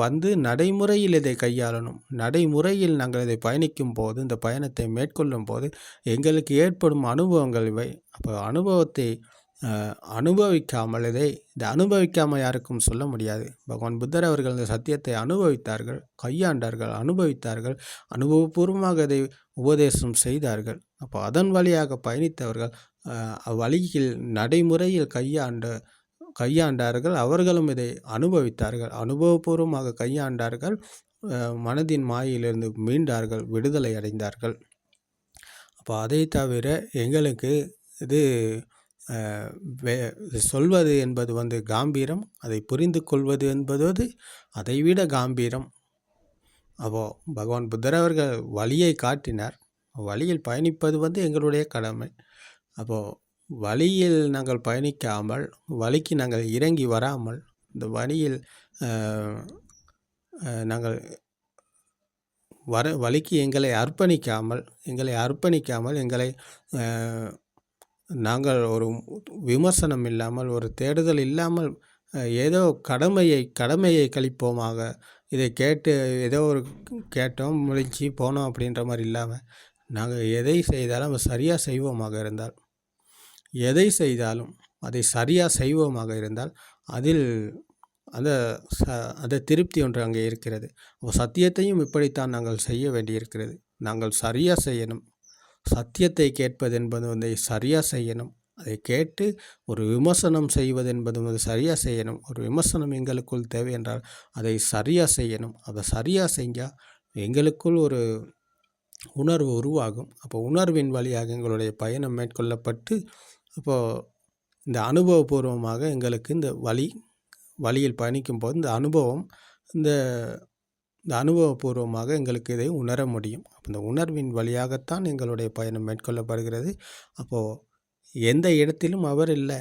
நடைமுறையில் இதை கையாளணும். நடைமுறையில் நாங்கள் இதை பயணிக்கும் போது, இந்த பயணத்தை மேற்கொள்ளும் போது எங்களுக்கு ஏற்படும் அனுபவங்கள் இவை. அப்போ அனுபவத்தை அனுபவிக்காமல் இந்த அனுபவிக்காமல் யாருக்கும் சொல்ல முடியாது. பகவான் புத்தர் அவர்கள் இந்த சத்தியத்தை அனுபவித்தார்கள், கையாண்டார்கள், அனுபவித்தார்கள், அனுபவபூர்வமாக இதை உபதேசம் செய்தார்கள். அப்போ அதன் வழியாக பயணித்தவர்கள் வழியில் நடைமுறையில் கையாண்டார்கள். அவர்களும் இதை அனுபவித்தார்கள், அனுபவபூர்வமாக கையாண்டார்கள். மனதின் மாயிலிருந்து மீண்டார்கள், விடுதலை அடைந்தார்கள். அப்போ அதை தவிர எங்களுக்கு இது சொல்வது என்பது காம்பீரம், அதை புரிந்து கொள்வது என்பது அதைவிட காம்பீரம். அப்போது பகவான் புத்தர் அவர்கள் வழியை காட்டினார். வழியில் பயணிப்பது எங்களுடைய கடமை. அப்போது வழியில் நாங்கள் பயணிக்காமல், வழிக்கு நாங்கள் இறங்கி வராமல், இந்த வழியில் நாங்கள் வழிக்கு எங்களை அர்ப்பணிக்காமல் எங்களை நாங்கள் ஒரு விமர்சனம் இல்லாமல், ஒரு தேடுதல் இல்லாமல், ஏதோ கடமையை கழிப்போமாக, இதை கேட்டு ஏதோ ஒரு கேட்டோம், முடிச்சு போனோம் அப்படின்ற மாதிரி இல்லாமல், நாங்கள் எதை செய்தாலும் சரியாக செய்வோமாக இருந்தால், எதை செய்தாலும் அதை சரியாக செய்வோமாக இருந்தால் அதில் அந்த திருப்தி ஒன்று அங்கே இருக்கிறது. சத்தியத்தையும் இப்படித்தான் நாங்கள் செய்ய வேண்டியிருக்கிறது. நாங்கள் சரியாக செய்யணும். சத்தியத்தை கேட்பது என்பது சரியாக செய்யணும். அதை கேட்டு ஒரு விமர்சனம் செய்வது என்பது சரியாக செய்யணும். ஒரு விமர்சனம் எங்களுக்குள் தேவை என்றால் அதை சரியாக செய்யணும். அதை சரியாக செஞ்சால் எங்களுக்குள் ஒரு உணர்வு உருவாகும். அப்போ உணர்வின் வழியாக எங்களுடைய பயணம் மேற்கொள்ளப்பட்டு, அப்போது இந்த அனுபவபூர்வமாக எங்களுக்கு இந்த வழியில் பயணிக்கும் போது இந்த அனுபவபூர்வமாக எங்களுக்கு இதை உணர முடியும். இந்த உணர்வின் வழியாகத்தான் எங்களுடைய பயணம் மேற்கொள்ளப்படுகிறது. அப்போது எந்த இடத்திலும் அவர் இல்லை.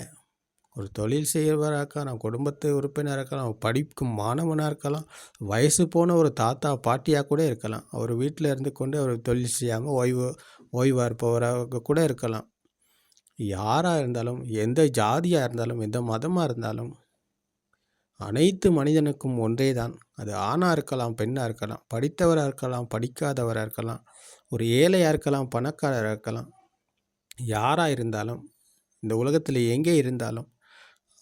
ஒரு தொழில் செய்கிறவராக இருக்கலாம், குடும்பத்து உறுப்பினராக இருக்கலாம், படிக்கும் மாணவனாக இருக்கலாம், வயசு போன ஒரு தாத்தா பாட்டியாக கூட இருக்கலாம். அவர் வீட்டில் இருந்து கொண்டு அவர் தொழில் செய்யாமல் ஓய்வாக இருப்பவராக கூட இருக்கலாம். யாராக இருந்தாலும், எந்த ஜாதியாக இருந்தாலும், எந்த மதமாக இருந்தாலும், அனைத்து மனிதனுக்கும் ஒன்றே தான். அது ஆணாக இருக்கலாம், பெண்ணாக இருக்கலாம், படித்தவராக இருக்கலாம், படிக்காதவராக இருக்கலாம், ஒரு ஏழையாக இருக்கலாம், பணக்காரராக இருக்கலாம். யாராக இருந்தாலும் இந்த உலகத்தில் எங்கே இருந்தாலும்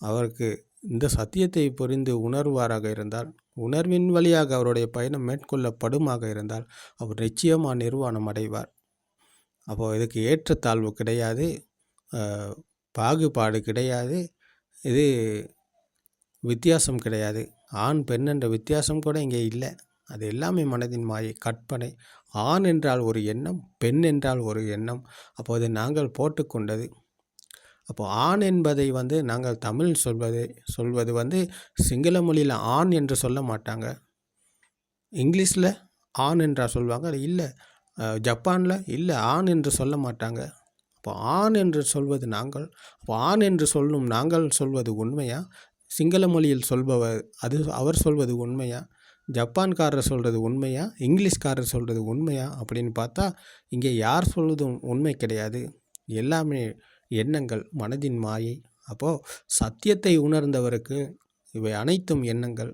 அவருக்கு இந்த சத்தியத்தை புரிந்து உணர்வாராக இருந்தால், உணர்வின் வழியாக அவருடைய பயணம் மேற்கொள்ளப்படுமாக இருந்தால் அவர் நிச்சயமாக நிர்வாணம் அடைவார். அப்போது இதுக்கு ஏற்றத்தாழ்வு கிடையாது, பாகுபாடு கிடையாது, இது வித்தியாசம் கிடையாது. ஆண் பெண் என்ற வித்தியாசம் கூட இங்கே இல்லை. அது எல்லாமே மனதின் மாயை, கற்பனை. ஆண் என்றால் ஒரு எண்ணம், பெண் என்றால் ஒரு எண்ணம். அப்போது நாங்கள் போட்டுக்கொண்டது. அப்போ ஆண் என்பதை நாங்கள் தமிழ் சொல்வது சிங்கள மொழியில் ஆண் என்று சொல்ல மாட்டாங்க. இங்கிலீஷில் ஆண் என்றா சொல்லுவாங்க. அது இல்லை. ஜப்பானில் இல்லை, ஆண் என்று சொல்ல மாட்டாங்க. அப்போ ஆண் என்று சொல்வது நாங்கள். அப்போ ஆண் என்று சொல்லும் நாங்கள் சொல்வது உண்மையா? சிங்கள மொழியில் சொல்பவர் அவர் சொல்வது உண்மையா? ஜப்பான்காரர் சொல்கிறது உண்மையா? இங்கிலீஷ்காரர் சொல்கிறது உண்மையா அப்படின்னு பார்த்தா இங்கே யார் சொல்வதும் உண்மை கிடையாது. எல்லாமே எண்ணங்கள், மனதின் மாயை. அப்போது சத்தியத்தை உணர்ந்தவருக்கு இவை அனைத்தும் எண்ணங்கள்.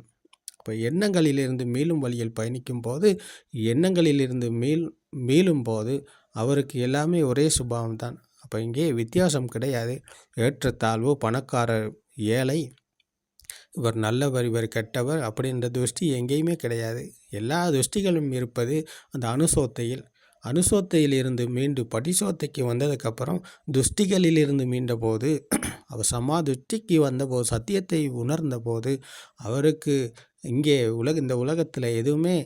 அப்போ எண்ணங்களிலிருந்து மீளும் வழியில் பயணிக்கும் போது, எண்ணங்களிலிருந்து மீளும் போது அவருக்கு எல்லாமே ஒரே சுபாவம்தான். அப்போ இங்கே வித்தியாசம் கிடையாது. ஏற்றத்தாழ்வு, பணக்காரர், ஏழை, இவர் நல்லவர், இவர் கெட்டவர் அப்படின்ற துஷ்டி எங்கேயுமே கிடையாது. எல்லா துஷ்டிகளும் இருப்பது அந்த அனுசோத்தையிலிருந்து மீண்டு படிசோத்தைக்கு வந்ததுக்கப்புறம் துஷ்டிகளிலிருந்து மீண்டபோது அவர் துஷ்டிக்கு வந்தபோது, சத்தியத்தை உணர்ந்தபோது அவருக்கு இங்கே இந்த உலகத்தில் எதுவுமே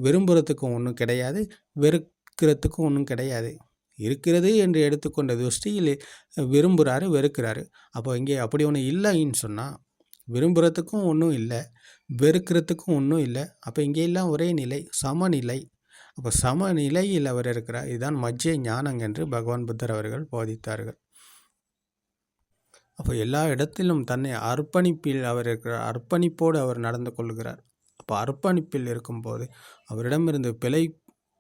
விரும்புகிறதுக்கும் ஒன்றும் கிடையாது, வெறுக்கிறதுக்கும் ஒன்றும் கிடையாது. இருக்கிறது என்று எடுத்துக்கொண்ட துஷ்டியில் விரும்புகிறாரு, வெறுக்கிறாரு. அப்போ இங்கே அப்படி ஒன்று இல்லைன்னு சொன்னால் விரும்புகிறதுக்கும் ஒன்றும் இல்லை, வெறுக்கிறதுக்கும் ஒன்றும் இல்லை. அப்போ இங்கே எல்லாம் ஒரே நிலை, சமநிலை. அப்போ சமநிலையில் அவர் இருக்கிறார். இதுதான் மஜ்ஜை ஞானம் என்று பகவான் புத்தர் அவர்கள் போதித்தார்கள். அப்போ எல்லா இடத்திலும் தன்னை அர்ப்பணிப்பில் அவர் இருக்கிறார். அர்ப்பணிப்போடு அவர் நடந்து கொள்கிறார். அப்போ அர்ப்பணிப்பில் இருக்கும்போது அவரிடமிருந்து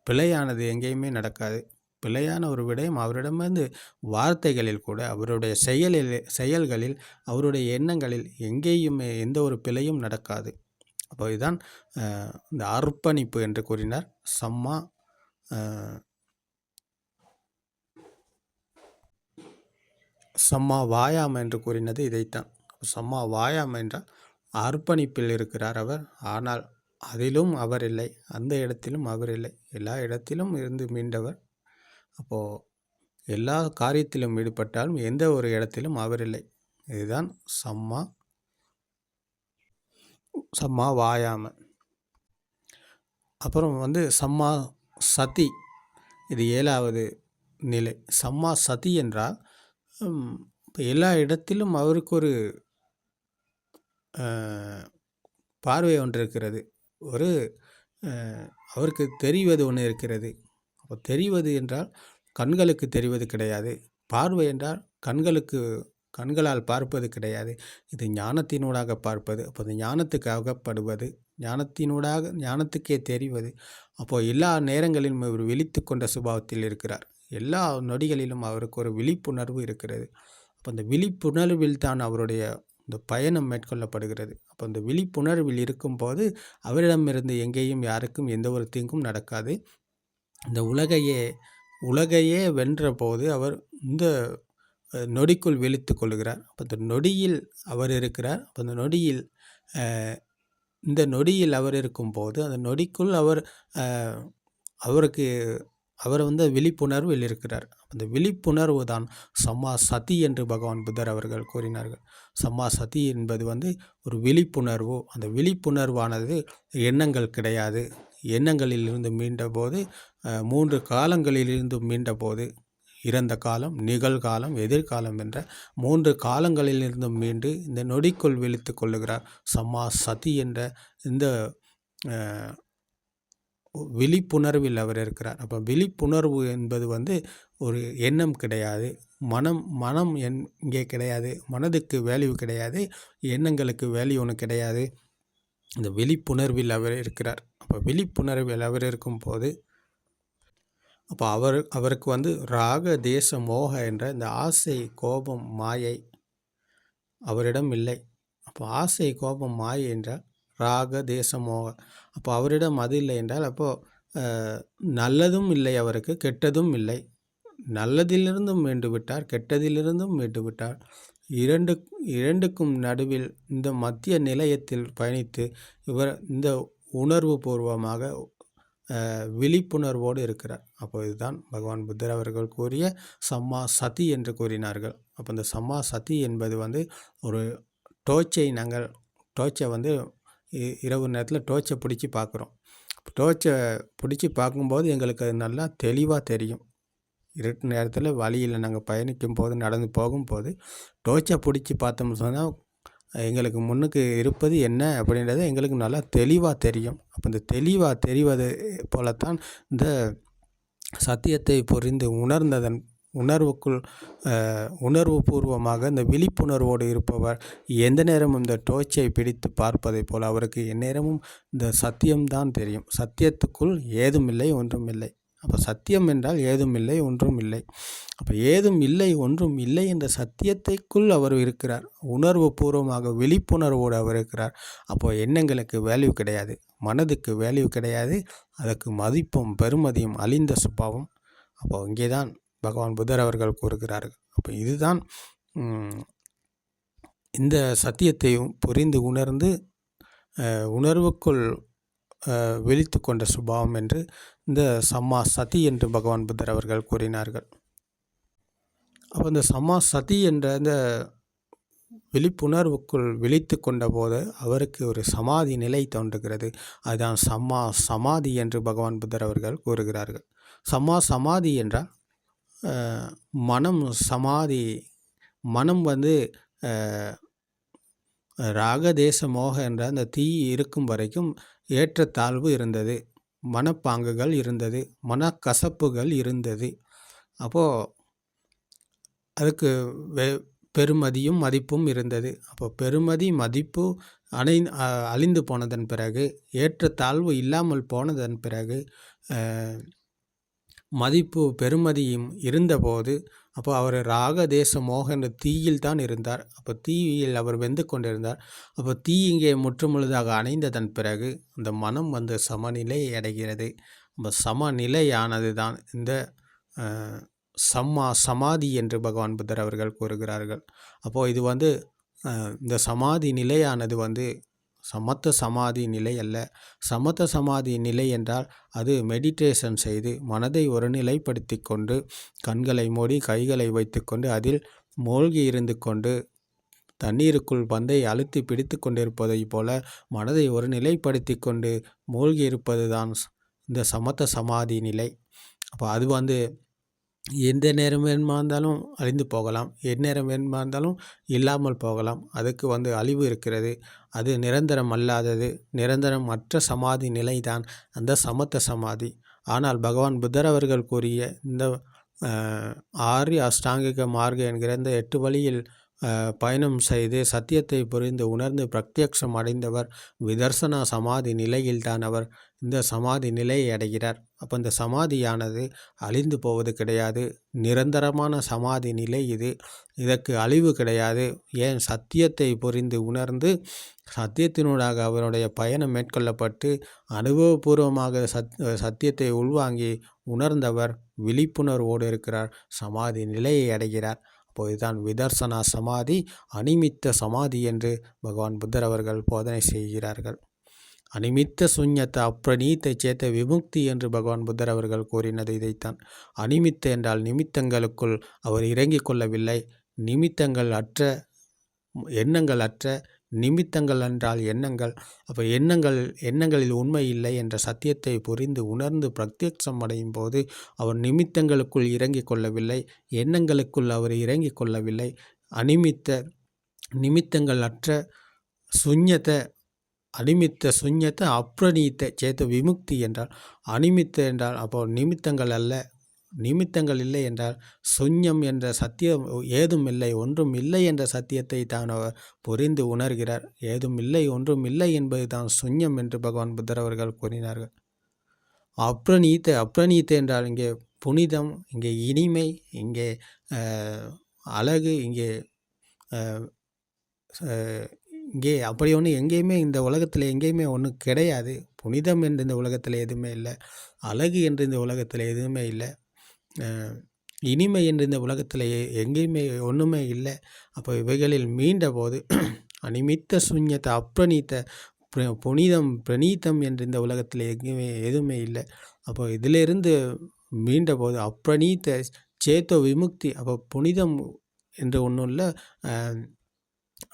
பிழையானது எங்கேயுமே நடக்காது. பிழையான ஒரு விடயம் அவரிடமிருந்து வார்த்தைகளில் கூட, அவருடைய செயல்களில், அவருடைய எண்ணங்களில் எங்கேயுமே எந்த ஒரு பிழையும் நடக்காது. அப்போ இதுதான் இந்த அர்ப்பணிப்பு என்று கூறினார். சம்மா வாயாம என்று கூறினது இதைத்தான். சம்மா வாயாம என்றால் அர்ப்பணிப்பில் இருக்கிறார் அவர். ஆனால் அதிலும் அவர் இல்லை, அந்த இடத்திலும் அவர் இல்லை, எல்லா இடத்திலும் இருந்து மீண்டவர். அப்போது எல்லா காரியத்திலும் ஈடுபட்டாலும் எந்த ஒரு இடத்திலும் அவர் இல்லை. இதுதான் சம்மா வாயாம. அப்புறம் சம்மா சதி, இது 7வது நிலை. சம்மா சதி என்றால் இப்போ எல்லா இடத்திலும் அவருக்கு ஒரு பார்வை ஒன்று இருக்கிறது, அவருக்கு தெரிவது ஒன்று இருக்கிறது. அப்போ தெரிவது என்றால் கண்களுக்கு தெரிவது கிடையாது, பார்வை என்றால் கண்களால் பார்ப்பது கிடையாது, இது ஞானத்தினூடாக பார்ப்பது. அப்போ அது ஞானத்துக்கு அகப்படுவது, ஞானத்துக்கே தெரிவது. அப்போது எல்லா நேரங்களிலும் அவர் விழித்து கொண்ட சுபாவத்தில் இருக்கிறார். எல்லா நொடிகளிலும் அவருக்கு ஒரு விழிப்புணர்வு இருக்கிறது. அப்போ அந்த விழிப்புணர்வில் தான் அவருடைய இந்த பயணம் மேற்கொள்ளப்படுகிறது. அப்போ அந்த விழிப்புணர்வில் இருக்கும்போது அவரிடமிருந்து எங்கேயும் யாருக்கும் எந்த ஒரு தீங்கும் நடக்காது. இந்த உலகையே வென்ற போது அவர் இந்த நொடிக்குள் விழித்து கொள்கிறார். அப்போ இந்த நொடியில் அவர் இருக்கிறார். அப்போ இந்த நொடியில் அவர் இருக்கும்போது அந்த நொடிக்குள் அவர் விழிப்புணர்வில் இருக்கிறார். அந்த விழிப்புணர்வு தான் சம்மா சதி என்று பகவான் புத்தர் அவர்கள் கூறினார்கள். சம்மா சதி என்பது ஒரு விழிப்புணர்வு. அந்த விழிப்புணர்வானது எண்ணங்கள் கிடையாது. எண்ணங்களிலிருந்து மீண்டபோது 3 காலங்களிலிருந்து மீண்டபோது, இறந்த காலம், நிகழ்காலம், எதிர்காலம் என்ற 3 காலங்களிலிருந்து மீண்டு இந்த நொடிக்குள் விழித்து கொள்ளுகிறார். சம்மா சதி என்ற இந்த விழிப்புணர்வில் அவர் இருக்கிறார். அப்போ விழிப்புணர்வு என்பது ஒரு எண்ணம் கிடையாது, மனம் இங்கே கிடையாது, மனதுக்கு வேல்யூ கிடையாது, எண்ணங்களுக்கு வேல்யூ ஒன்று கிடையாது. இந்த விழிப்புணர்வில் அவர் இருக்கிறார். அப்போ விழிப்புணர்வில் அவர் இருக்கும்போது அப்போ அவருக்கு ராக, தேச, மோக என்ற இந்த ஆசை, கோபம், மாயை, அவரிடம் இல்லை. அப்போ ஆசை, கோபம், மாயை என்றால் ராக, தேச, மோக. அப்போ அவரிடம் அது இல்லை என்றால் அப்போது நல்லதும் இல்லை, அவருக்கு கெட்டதும் இல்லை. நல்லதிலிருந்தும் மீண்டு விட்டார், கெட்டதிலிருந்தும் மீண்டு விட்டார். இரண்டுக்கும் நடுவில் இந்த மத்திய நிலையத்தில் பயணித்து இவர் இந்த உணர்வு பூர்வமாக விழிப்புணர்வோடு இருக்கிறார். அப்போ இதுதான் பகவான் புத்தர் அவர்கள் கூறிய சம்மா சதி என்று கூறினார்கள். அப்போ இந்த சம்மா சதி என்பது ஒரு டோர்ச்சை இரவு நேரத்தில் டோர்ச்சை பிடிச்சி பார்க்குறோம். டோர்ச்சை பிடிச்சி பார்க்கும்போது எங்களுக்கு அது நல்லா தெளிவாக தெரியும். இருட்டு நேரத்தில் வழியில் நாங்கள் பயணிக்கும் போது, நடந்து போகும்போது டோர்ச்சை பிடிச்சி பார்த்தோம்னு சொன்னால் எங்களுக்கு முன்னுக்கு இருப்பது என்ன அப்படின்றது எங்களுக்கு நல்லா தெளிவாக தெரியும். அப்போ இந்த தெளிவாக தெரிவது போலத்தான் இந்த சத்தியத்தை புரிந்து உணர்ந்ததன் உணர்வுக்குள் உணர்வு பூர்வமாக இந்த விழிப்புணர்வோடு இருப்பவர் எந்த நேரமும் இந்த டோர்ச்சை பிடித்து பார்ப்பதை போல் அவருக்கு எந்நேரமும் இந்த சத்தியம்தான் தெரியும். சத்தியத்துக்குள் ஏதுமில்லை, ஒன்றுமில்லை. அப்போ சத்தியம் என்றால் ஏதுமில்லை, ஒன்றும் இல்லை. அப்போ ஏதும் இல்லை, ஒன்றும் இல்லை என்ற சத்தியத்தைக்குள் அவர் இருக்கிறார். உணர்வு பூர்வமாக விழிப்புணர்வோடு அவர் இருக்கிறார். அப்போது எண்ணங்களுக்கு வேல்யூ கிடையாது, மனதுக்கு வேல்யூ கிடையாது, அதற்கு மதிப்பும் பெருமதியும் அழிந்த சுபாவம். அப்போ இங்கே தான் பகவான் புத்தர் அவர்கள் கூறுகிறார்கள். அப்போ இதுதான் இந்த சத்தியத்தையும் புரிந்து உணர்ந்து உணர்வுக்குள் விழித்து கொண்ட சுபாவம் என்று இந்த சம்மா சதி என்று பகவான் புத்தர் அவர்கள் கூறினார்கள். அப்போ இந்த சம்மா சதி என்ற இந்த விழிப்புணர்வுக்குள் விழித்து கொண்ட போது அவருக்கு ஒரு சமாதி நிலை தோன்றுகிறது. அதுதான் சம்மா சமாதி என்று பகவான் புத்தர் அவர்கள் கூறுகிறார்கள். சம்மா சமாதி என்றால் மனம் சமாதி. மனம் ராகதேச மோக என்ற அந்த தீ இருக்கும் வரைக்கும் ஏற்றத்தாழ்வு இருந்தது, மனப்பாங்குகள் இருந்தது, மனக்கசப்புகள் இருந்தது. அப்போது அதுக்கு பெருமதியும் மதிப்பும் இருந்தது. அப்போ பெருமதி மதிப்பு அழிந்து போனதன் பிறகு, ஏற்றத்தாழ்வு இல்லாமல் போனதன் பிறகு, மதிப்பு பெருமதியும் இருந்தபோது அப்போ அவர் ராகதேச மோக என்ற தீயில் தான் இருந்தார். அப்போ தீயில் அவர் வெந்து கொண்டிருந்தார். அப்போ தீ இங்கே முற்றுமுழுதாக அணைந்ததன் பிறகு அந்த மனம் சமநிலை அடைகிறது. அந்த சமநிலையானது தான் இந்த சம்மா சமாதி என்று பகவான் புத்தர் அவர்கள் கூறுகிறார்கள். அப்போது இது இந்த சமாதி நிலையானது சமத்த சமாதி நிலை அல்ல. சமத்த சமாதி நிலை என்றால் அது மெடிடேஷன் செய்து மனதை ஒருநிலைப்படுத்தி கொண்டு கண்களை மூடி கைகளை வைத்துக்கொண்டு அதில் மூழ்கி இருந்து கொண்டு தண்ணீருக்குள் பந்தை அழுத்தி பிடித்து கொண்டிருப்பதை போல மனதை ஒருநிலைப்படுத்தி கொண்டு மூழ்கி இருப்பது தான் இந்த சமத்த சமாதி நிலை. அப்போ அது எந்த நேரம் வேணுமா இருந்தாலும் அழிந்து போகலாம், எந்நேரம் வேணுமா இருந்தாலும் இல்லாமல் போகலாம். அதுக்கு அழிவு இருக்கிறது. அது நிரந்தரம் அல்லாதது, நிரந்தரம் அற்ற சமாதி நிலை தான் அந்த சமத்த சமாதி. ஆனால் பகவான் புத்தர் அவர்கள் கூறிய இந்த ஆரிய அஷ்டாங்கிக மார்க்க என்கிற இந்த 8 வழியில் பயணம் செய்து சத்தியத்தை புரிந்து உணர்ந்து பிரத்யக்ஷம் அடைந்தவர் விதர்சனா சமாதி நிலையில்தான் அவர் இந்த சமாதி நிலையை அடைகிறார். அப்போ இந்த சமாதியானது அழிந்து போவது கிடையாது, நிரந்தரமான சமாதி நிலை இது. இதற்கு அழிவு கிடையாது. ஏன் சத்தியத்தை புரிந்து உணர்ந்து சத்தியத்தினூடாக அவருடைய பயணம் மேற்கொள்ளப்பட்டு அனுபவபூர்வமாக சத்தியத்தை உள்வாங்கி உணர்ந்தவர் விழிப்புணர்வோடு இருக்கிறார், சமாதி நிலையை அடைகிறார். அப்போது இதுதான் விதர்சனா சமாதி, அனிமித்த சமாதி என்று பகவான் புத்தர் அவர்கள் போதனை செய்கிறார்கள். அனிமித்த சுஞ்ஞத்த அப்ரணீத்தை சேத்த விமுக்தி என்று பகவான் புத்தர் அவர்கள் கூறினது இதைத்தான். அனிமித்த என்றால் நிமித்தங்களுக்குள் அவர் இறங்கிக் கொள்ளவில்லை. நிமித்தங்கள் அற்ற, எண்ணங்கள் அற்ற, நிமித்தங்கள் என்றால் எண்ணங்கள். அப்போ எண்ணங்களில் உண்மை இல்லை என்ற சத்தியத்தை புரிந்து உணர்ந்து பிரத்யட்சம் அடையும் போது அவர் நிமித்தங்களுக்குள் இறங்கிக் கொள்ளவில்லை, எண்ணங்களுக்குள் அவர் இறங்கிக் கொள்ளவில்லை. அனிமித்த, நிமித்தங்கள் அற்ற சுஞ்ஞத, அனிமித்த சுஞ்ஞத அப்ரணீத்த சேத்த விமுக்தி என்றால் அனிமித்த என்றால் அப்போ நிமித்தங்கள் அல்ல, நிமித்தங்கள் இல்லை என்றால் சுஞ்ஞம் என்ற சத்தியம், ஏதும் இல்லை ஒன்றும் இல்லை என்ற சத்தியத்தை தான் அவர் புரிந்து உணர்கிறார். ஏதும் இல்லை ஒன்றும் இல்லை என்பது தான் சுஞ்ஞம் என்று பகவான் புத்தர் அவர்கள் கூறினார்கள். அப்ரணீத்த, அப்ரணீத்த என்றால் இங்கே புனிதம், இங்கே இனிமை, இங்கே அழகு, இங்கே இங்கே அப்படி ஒன்று எங்கேயுமே இந்த உலகத்தில் எங்கேயுமே ஒன்றும் கிடையாது. புனிதம் என்று இந்த உலகத்தில் எதுவுமே இல்லை. அழகு என்று இந்த உலகத்தில் எதுவுமே இல்லை. இனிமை என்று இந்த உலகத்தில் எங்கேயுமே ஒன்றுமே இல்லை. அப்போ இவைகளில் மீண்ட போது அனிமித்த சூன்யத்தை அப்ரணீத்த புனிதம் பிரணீத்தம் என்று இந்த உலகத்தில் எங்கேயுமே எதுவுமே இல்லை. அப்போ இதிலிருந்து மீண்ட போது அப்ரணீத்த சேத்தோ விமுக்தி. அப்போ புனிதம் என்று ஒன்றும் இல்லை,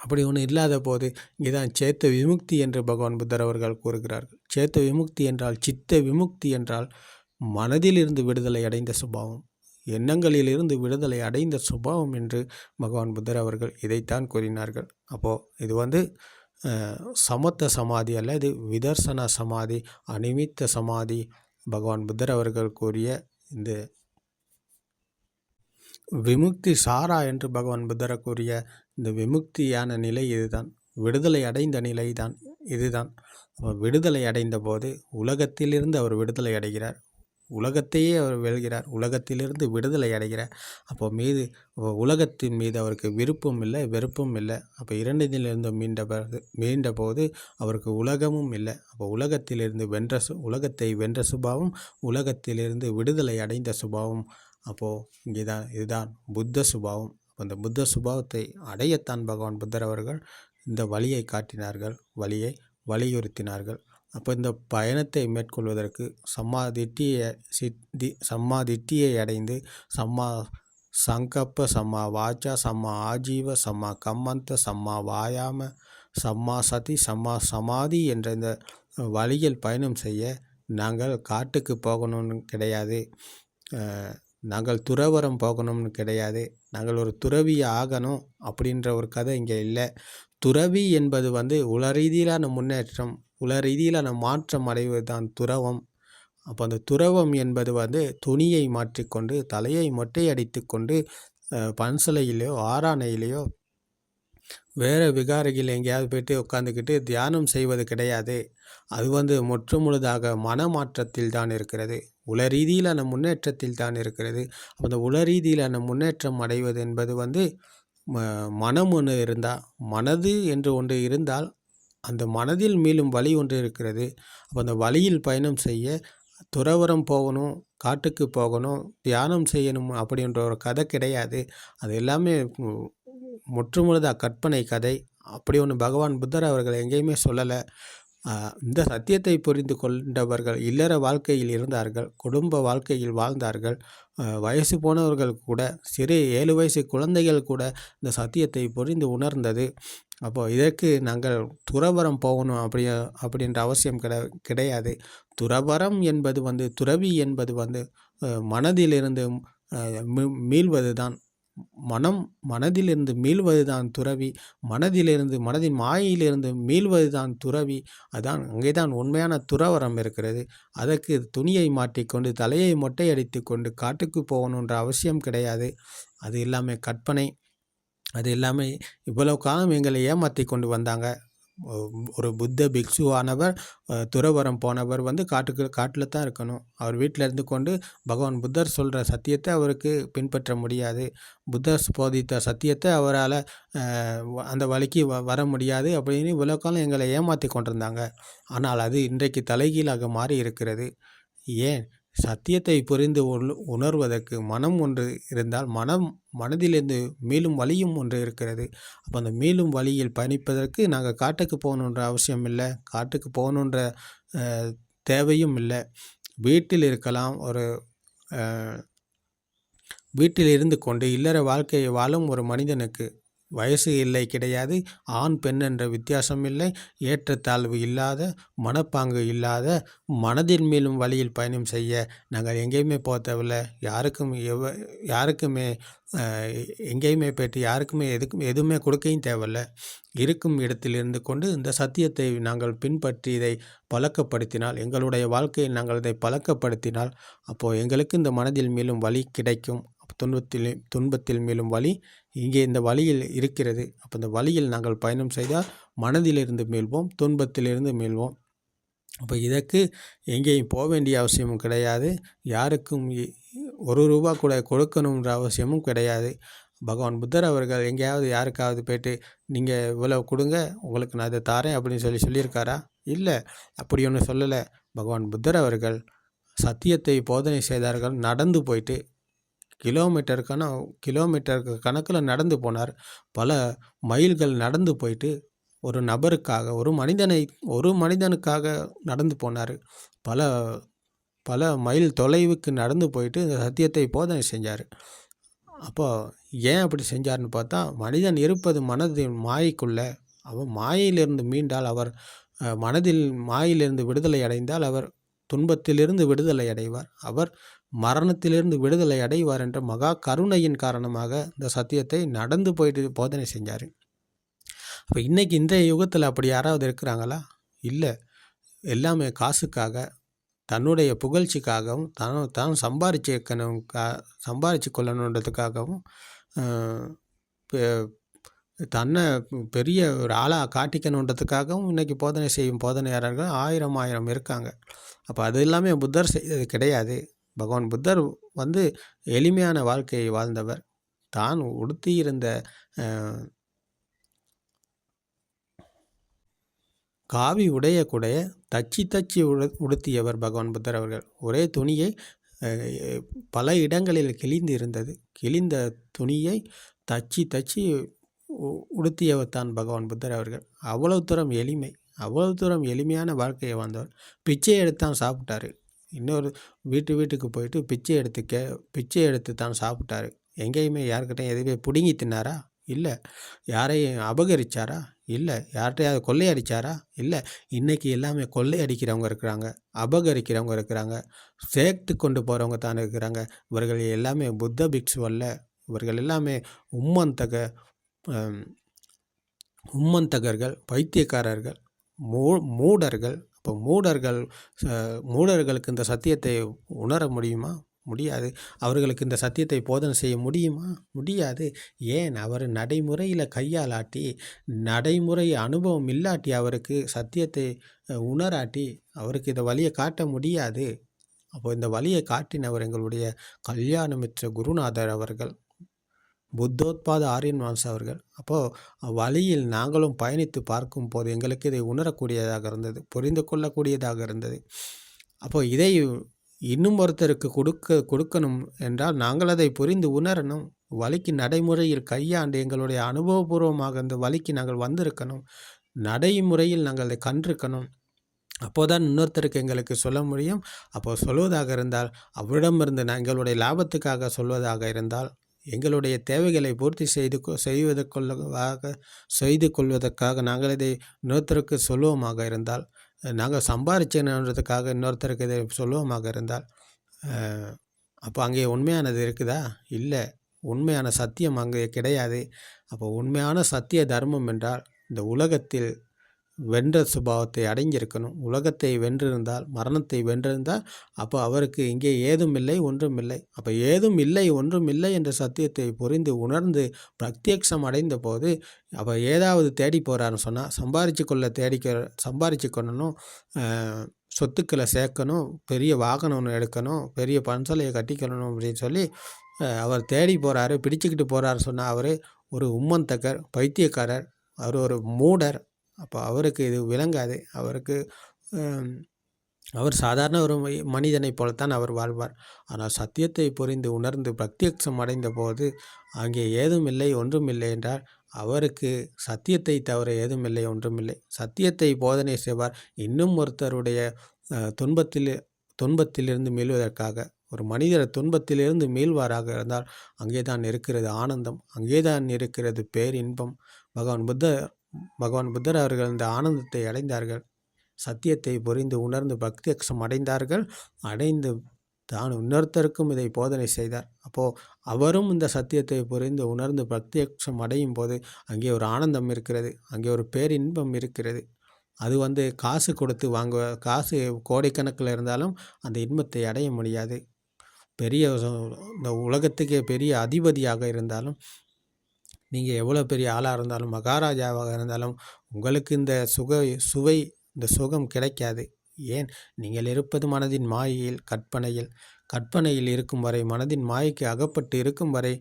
அப்படி ஒன்று இல்லாத போது இங்கே தான் சேத்த விமுக்தி என்று பகவான் புத்தர் அவர்கள் கூறுகிறார்கள். சேத்த விமுக்தி என்றால் சித்த விமுக்தி என்றால் மனதிலிருந்து விடுதலை அடைந்த சுபாவம், எண்ணங்களிலிருந்து விடுதலை அடைந்த சுபாவம் என்று பகவான் புத்தர் அவர்கள் இதைத்தான் கூறினார்கள். அப்போது இது சமத்த சமாதி அல்ல, இது விதர்சன சமாதி, அனிமித்த சமாதி. பகவான் புத்தர் அவர்கள் கூறிய இந்த விமுக்தி சாரா என்று பகவான் புத்தர் கூறிய இந்த விமுக்தியான நிலை இதுதான், விடுதலை அடைந்த நிலை தான் இதுதான். விடுதலை அடைந்த போது உலகத்திலிருந்து அவர் விடுதலை அடைகிறார், உலகத்தையே அவர் வெல்கிறார், உலகத்திலிருந்து விடுதலை அடைகிறார். அப்போ உலகத்தின் மீது அவருக்கு விருப்பம் இல்லை, வெறுப்பும் இல்லை. அப்போ இரண்டிலிருந்து மீண்ட போது அவருக்கு உலகமும் இல்லை. அப்போ உலகத்திலிருந்து உலகத்தை வென்ற சுபாவம், உலகத்திலிருந்து விடுதலை அடைந்த சுபாவம். அப்போது இதுதான் புத்த சுபாவம். அந்த புத்த சுபாவத்தை அடையத்தான் பகவான் புத்தர் அவர்கள் இந்த வழியை காட்டினார்கள், வழியை வலியுறுத்தினார்கள். அப்போ இந்த பயணத்தை மேற்கொள்வதற்கு சம்மாதிட்டியை அடைந்து சம்மா சங்கப்ப, சம்மா வாச்சா, சம்மா ஆஜீவ, சம்மா கம்மந்த, சம்மா வாயாம, சம்மா சதி, சம்மா சமாதி என்ற இந்த வழியில் பயணம் செய்ய நாங்கள் காட்டுக்கு போகணும்னு கிடையாது, நாங்கள் துறவரம் போகணும்னு கிடையாது, நாங்கள் ஒரு துறவி ஆகணும் அப்படின்ற ஒரு கதை இங்கே இல்லை. துறவி என்பது உல ரீதியிலான முன்னேற்றம், உல ரீதியிலான மாற்றம் அடைவது தான் துறவம். அப்போ அந்த துறவம் என்பது துணியை மாற்றிக்கொண்டு தலையை மொட்டை அடித்து கொண்டு பன்சலையிலையோ ஆராணையிலையோ வேறு விகாரையில் எங்கேயாவது போய்ட்டு உட்காந்துக்கிட்டு தியானம் செய்வது கிடையாது. அது முற்றுமுழுதாக மனமாற்றத்தில் தான் இருக்கிறது, உல ரீதியிலான முன்னேற்றத்தில் தான் இருக்கிறது. அப்போ அந்த உல ரீதியிலான முன்னேற்றம் அடைவது என்பது மனம் ஒன்று இருந்தால், மனது என்று ஒன்று இருந்தால் அந்த மனதில் மேலும் வழி ஒன்று இருக்கிறது. அப்போ அந்த வழியில் பயணம் செய்ய துறவரம் போகணும், காட்டுக்கு போகணும், தியானம் செய்யணும் அப்படின்ற ஒரு கதை கிடையாது. அது எல்லாமே முற்றுமுழுதாக கற்பனை கதை. அப்படி ஒன்று பகவான் புத்தர் அவர்கள் எங்கேயுமே சொல்லலை. இந்த சத்தியத்தை புரிந்து கொண்டவர்கள் இல்லற வாழ்க்கையில் இருந்தார்கள், குடும்ப வாழ்க்கையில் வாழ்ந்தார்கள். வயசு போனவர்கள் கூட, 7 வயசு குழந்தைகள் கூட இந்த சத்தியத்தை புரிந்து உணர்ந்தது. அப்போது இதற்கு நாங்கள் துறவரம் போகணும் அப்படின்ற அவசியம் கிடையாது. துறவரம் என்பது துறவி என்பது மனதிலிருந்து மீள்வது தான். மனதிலிருந்து மீள்வது தான் துறவி, மனதின் மாயையிலிருந்து மீள்வது தான் துறவி. அங்கே தான் உண்மையான துறவரம் இருக்கிறது. அதற்கு துணியை மாட்டிக்கொண்டு தலையை மொட்டை அடித்து கொண்டு காட்டுக்கு போகணுன்ற அவசியம் கிடையாது. அது எல்லாமே கற்பனை. அது எல்லாமே இவ்வளவு காலம் எங்களை ஏமாற்றி கொண்டு வந்தாங்க. ஒரு புத்த பிக்ஷுவானவர், துறவரம் போனவர் காட்டில் தான் இருக்கணும். அவர் வீட்டில் இருந்து கொண்டு பகவான் புத்தர் சொல்கிற சத்தியத்தை அவருக்கு பின்பற்ற முடியாது. புத்தர் போதித்த சத்தியத்தை அவரால் அந்த வழிக்கு வர முடியாது அப்படின்னு இவ்வளவு காலம் எங்களை ஏமாற்றி கொண்டிருந்தாங்க. ஆனால் அது இன்றைக்கு தலைகீழாக மாறி இருக்கிறது. ஏன்? சத்தியத்தை புரிந்து உணர்வதற்கு மனம் ஒன்று இருந்தால் மனதிலிருந்து மீளும் வழியும் ஒன்று இருக்கிறது. அப்போ அந்த மீளும் வழியில் பயணிப்பதற்கு நாங்கள் காட்டுக்கு போகணுன்ற அவசியம் இல்லை, காட்டுக்கு போகணுன்ற தேவையும் இல்லை. வீட்டில் இருக்கலாம். வீட்டில் இருந்து கொண்டு இல்லற வாழ்க்கையை வாழும் ஒரு மனிதனுக்கு வயசு இல்லை கிடையாது, ஆண் பெண் என்ற வித்தியாசம் இல்லை, ஏற்றத்தாழ்வு இல்லாத, மனப்பாங்கு இல்லாத, மனதின் மேலும் வழியில் பயணம் செய்ய நாங்கள் எங்கேயுமே போக தேவையில்லை. யாருக்குமே எங்கேயுமே போய்ட்டு யாருக்குமே எதுவுமே கொடுக்கவும் தேவையில்லை. இருக்கும் இடத்தில் இருந்து கொண்டு இந்த சத்தியத்தை நாங்கள் பின்பற்றி இதை பழக்கப்படுத்தினால், எங்களுடைய வாழ்க்கையில் நாங்கள் இதை பழக்கப்படுத்தினால், அப்போது எங்களுக்கு இந்த மனதில் மேலும் வழி கிடைக்கும். துன்பத்தில் மேலும் வழி இங்கே இந்த வழியில் இருக்கிறது. அப்போ இந்த வழியில் நாங்கள் பயணம் செய்தால் மனதிலிருந்து மீள்வோம், துன்பத்திலிருந்து மீள்வோம். அப்போ இதற்கு எங்கேயும் போக வேண்டிய அவசியமும் கிடையாது, யாருக்கும் 1 ரூபா கூட கொடுக்கணுன்ற அவசியமும் கிடையாது. பகவான் புத்தர் அவர்கள் எங்கேயாவது யாருக்காவது போய்ட்டு நீங்கள் இவ்வளோ கொடுங்க உங்களுக்கு நான் இதை தாரேன் அப்படின்னு சொல்லியிருக்காரா? இல்லை, அப்படி ஒன்றும் சொல்லலை. பகவான் புத்தர் அவர்கள் சத்தியத்தை போதனை செய்தார்கள். நடந்து போயிட்டு கிலோமீட்டருக்கு கணக்கில் நடந்து போனார். பல மைல்கள் நடந்து போயிட்டு ஒரு நபருக்காக, ஒரு மனிதனுக்காக நடந்து போனார். பல பல மைல் தொலைவுக்கு நடந்து போயிட்டு இந்த சத்தியத்தை போதனை செஞ்சார். அப்போ ஏன் அப்படி செஞ்சார்னு பார்த்தா, மனிதன் இருப்பது மனதின் மாயைக்குள்ளே. அவன் மாயையிலிருந்து மீண்டால், அவர் மனதில் மாயையிலிருந்து விடுதலை அடைந்தால் அவர் துன்பத்திலிருந்து விடுதலை அடைவார். அவர் மரணத்திலிருந்து விடுதலை அடைவார் என்ற மகா கருணையின் காரணமாக இந்த சத்தியத்தை நடந்து போயிட்டு போதனை செஞ்சார். அப்போ இன்றைக்கி இன்றைய யுகத்தில் அப்படி யாராவது இருக்கிறாங்களா? இல்லை. எல்லாமே காசுக்காக, தன்னுடைய புகழ்ச்சிக்காகவும், தான் சம்பாரிச்சு கொள்ளணுன்றதுக்காகவும், தன்னை பெரிய ஒரு ஆளாக காட்டிக்கணுன்றதுக்காகவும் இன்றைக்கி போதனை செய்யும் போதனையாளர்கள் ஆயிரம் இருக்காங்க. அப்போ அது எல்லாமே புத்தர் செய்தது கிடையாது. பகவான் புத்தர் எளிமையான வாழ்க்கையை வாழ்ந்தவர். தான் உடுத்தியிருந்த காவி உடைய கூடைய தச்சு உடுத்தியவர் பகவான் புத்தர் அவர்கள். ஒரே துணியை பல இடங்களில் கிழிந்து இருந்தது. கிழிந்த துணியை தச்சு உடுத்தியவர் தான் பகவான் புத்தர் அவர்கள். அவ்வளவு தூரம் எளிமையான வாழ்க்கையை வாழ்ந்தவர். பிச்சை எடுத்தான் சாப்பிட்டாரு. இன்னொரு வீட்டுக்கு போயிட்டு பிச்சை எடுத்து தான் சாப்பிட்டாரு. எங்கேயுமே யார்கிட்டையும் எதுவுமே பிடுங்கி தின்னாரா? இல்லை. யாரையும் அபகரிச்சாரா? இல்லை. யார்கிட்டையாவது கொள்ளையடிச்சாரா? இல்லை. இன்றைக்கி எல்லாமே கொள்ளையடிக்கிறவங்க இருக்கிறாங்க, அபகரிக்கிறவங்க இருக்கிறாங்க, சேர்த்து கொண்டு போகிறவங்க தான் இருக்கிறாங்க. இவர்கள் எல்லாமே புத்த பிக்ஷு அல்ல. இவர்கள் எல்லாமே உம்மந்தகர்கள், பைத்தியக்காரர்கள், மூடர்கள். இப்போ மூடர்களுக்கு இந்த சத்தியத்தை உணர முடியுமா? முடியாது. அவர்களுக்கு இந்த சத்தியத்தை போதனை செய்ய முடியுமா? முடியாது. ஏன்? அவர் நடைமுறையில் கையாளாட்டி, நடைமுறை அனுபவம் இல்லாட்டி, அவருக்கு சத்தியத்தை உணராட்டி அவருக்கு இந்த வழியை காட்ட முடியாது. அப்போ இந்த வழியை காட்டினவர் எங்களுடைய கல்யாணமிற்ற குருநாதர் அவர்கள், புத்தோத்பாத ஆரியன் வான்ஸ் அவர்கள். அப்போது வழியில் நாங்களும் பயணித்து பார்க்கும் போது எங்களுக்கு இதை உணரக்கூடியதாக இருந்தது, புரிந்து கொள்ளக்கூடியதாக இருந்தது. அப்போது இதை இன்னும் ஒருத்தருக்கு கொடுக்கணும் என்றால் நாங்கள் அதை புரிந்து உணரணும். வழிக்கு நடைமுறையில் கையாண்டு எங்களுடைய அனுபவபூர்வமாக இந்த வழிக்கு நாங்கள் வந்திருக்கணும். நடைமுறையில் நாங்கள் அதை கண்டிருக்கணும். அப்போதான் இன்னொருத்தருக்கு எங்களுக்கு சொல்ல முடியும். அப்போ சொல்வதாக இருந்தால் அவரிடமிருந்து எங்களுடைய லாபத்துக்காக சொல்வதாக இருந்தால், எங்களுடைய தேவைகளை பூர்த்தி செய்து கொள்வதற்காக நாங்கள் இதை இன்னொருத்தருக்கு சொல்லுவோமாக இருந்தால், நாங்கள் சம்பாரிச்சேன்றதுக்காக இன்னொருத்தருக்கு இதை சொல்லுவோமாக இருந்தால், அப்போ அங்கே உண்மையானது இருக்குதா? இல்லை. உண்மையான சத்தியம் அங்கே கிடையாது. அப்போ உண்மையான சத்திய தர்மம் என்றால் இந்த உலகத்தில் வென்ற சுபாவத்தை அடைஞ்சிருக்கணும். உலகத்தை வென்றிருந்தால், மரணத்தை வென்றிருந்தால், அப்போ அவருக்கு இங்கே ஏதும் இல்லை, ஒன்றும் இல்லை. அப்போ ஏதும் இல்லை, ஒன்றும் இல்லை என்ற சத்தியத்தை புரிந்து உணர்ந்து பிரத்யக்ஷம் அடைந்த போது, அப்போ ஏதாவது தேடி போகிறாருன்னு சொன்னால், சம்பாரிச்சு கொள்ளணும், சொத்துக்களை சேர்க்கணும், பெரிய வாகனம் ஒன்று எடுக்கணும், பெரிய பன்சலையை கட்டிக்கணும் அப்படின்னு சொல்லி அவர் தேடி போகிறாரு, பிடிச்சிக்கிட்டு போகிறாரு சொன்னால், அவர் ஒரு உம்மந்தகர், பைத்தியக்காரர், அவர் ஒரு மூடர். அப்போ அவருக்கு இது விளங்காது. அவர் சாதாரண ஒரு மனிதனைப் போலத்தான் அவர் வாழ்வார். ஆனால் சத்தியத்தை புரிந்து உணர்ந்து பிரத்யக்ஷம் அடைந்த போது அங்கே ஏதும் இல்லை, ஒன்றும் இல்லை என்றால் அவருக்கு சத்தியத்தை தவிர ஏதும் இல்லை, ஒன்றும் இல்லை. சத்தியத்தை போதனை செய்வார். இன்னும் ஒருத்தருடைய துன்பத்திலிருந்து மீள்வதற்காக, ஒரு மனிதர் துன்பத்திலிருந்து மீள்வாராக இருந்தால் அங்கே தான் இருக்கிறது ஆனந்தம், அங்கே தான் இருக்கிறது பேரின்பம். பகவான் புத்தர் அவர்கள் இந்த ஆனந்தத்தை அடைந்தார்கள். சத்தியத்தை புரிந்து உணர்ந்து பிரத்யக்ஷம் அடைந்து தான் இன்னொருத்தருக்கும் இதை போதனை செய்தார். அப்போது அவரும் இந்த சத்தியத்தை புரிந்து உணர்ந்து பிரத்யக்ஷம் அடையும் போது அங்கே ஒரு ஆனந்தம் இருக்கிறது, அங்கே ஒரு பேரின்பம் இருக்கிறது. அது காசு கொடுத்து காசு கோடிக்கணக்கில் இருந்தாலும் அந்த இன்பத்தை அடைய முடியாது. இந்த உலகத்துக்கே பெரிய அதிபதியாக இருந்தாலும், நீங்கள் எவ்வளோ பெரிய ஆளாக இருந்தாலும், மகாராஜாவாக இருந்தாலும், உங்களுக்கு இந்த சுகம் கிடைக்காது. ஏன்? நீங்கள் இருப்பது மனதின் மாயையில், கற்பனையில். கற்பனையில் இருக்கும் வரை, மனதின் மாயைக்கு அகப்பட்டு இருக்கும் வரை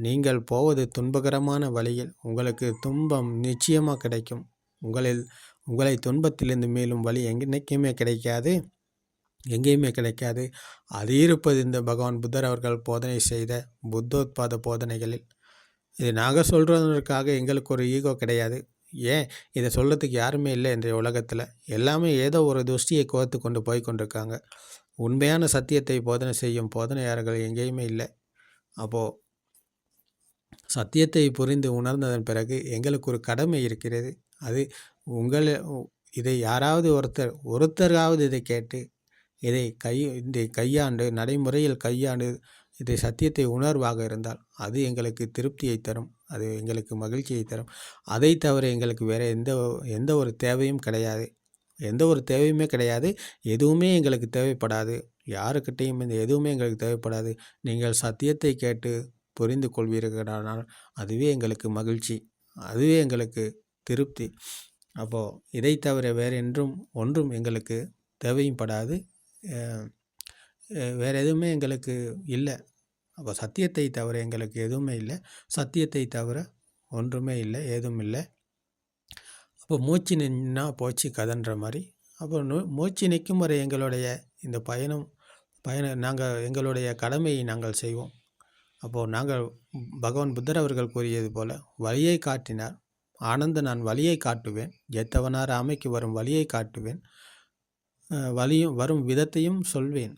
நீங்கள் போவது துன்பகரமான வழியில். உங்களுக்கு துன்பம் நிச்சயமாக கிடைக்கும். உங்களை துன்பத்திலிருந்து மேலும் வழி என்னைக்குமே கிடைக்காது, எங்கேயுமே கிடைக்காது. அது இருப்பது இந்த பகவான் புத்தர் அவர்கள் போதனை செய்த புத்தோத்பாத போதனைகளில். இது நாங்கள் சொல்கிறதற்காக எங்களுக்கு ஒரு ஈகோ கிடையாது. ஏன் இதை சொல்கிறதுக்கு யாருமே இல்லை இன்றைய உலகத்தில். எல்லாமே ஏதோ ஒரு துஷ்டியை கோர்த்து கொண்டு போய் கொண்டிருக்காங்க. உண்மையான சத்தியத்தை போதனை செய்யும் போதனையாளர்கள் எங்கேயுமே இல்லை. அப்போது சத்தியத்தை புரிந்து உணர்ந்ததன் பிறகு எங்களுக்கு ஒரு கடமை இருக்கிறது. அது இதை யாராவது ஒருத்தராவது இதை கேட்டு இதை கையாண்டு நடைமுறையில் கையாண்டு இதை சத்தியத்தை உணர்வாக இருந்தால் அது எங்களுக்கு திருப்தியை தரும், அது எங்களுக்கு மகிழ்ச்சியை தரும். அதை தவிர எங்களுக்கு வேறு எந்த ஒரு தேவையும் கிடையாது. எந்த ஒரு தேவையுமே கிடையாது. எதுவுமே எங்களுக்கு தேவைப்படாது. யாருக்கிட்டையும் எதுவுமே எங்களுக்கு தேவைப்படாது. நீங்கள் சத்தியத்தை கேட்டு புரிந்து கொள்வீர்களானால் அதுவே எங்களுக்கு மகிழ்ச்சி, அதுவே எங்களுக்கு திருப்தி. அப்போது இதை தவிர வேறு ஒன்றும் எங்களுக்கு தேவையும் படாது. வேறு எதுவுமே எங்களுக்கு இல்லை. அப்போ சத்தியத்தை தவிர எங்களுக்கு எதுவுமே இல்லை. சத்தியத்தை தவிர ஒன்றுமே இல்லை, ஏதும் இல்லை. அப்போ மூச்சு நின்னா போச்சு கதைன்ற மாதிரி. அப்போ மூச்சு நிற்கும் வரை எங்களுடைய இந்த பயணம் எங்களுடைய கடமையை நாங்கள் செய்வோம். அப்போது நாங்கள் பகவான் புத்தர் அவர்கள் கூறியது போல் வழியை காட்டினார். ஆனந்த நான் வழியை காட்டுவேன், எத்தவனார் ஆமைக்கு வரும் வழியை காட்டுவேன், வழியும் வரும் விதத்தையும் சொல்வேன்.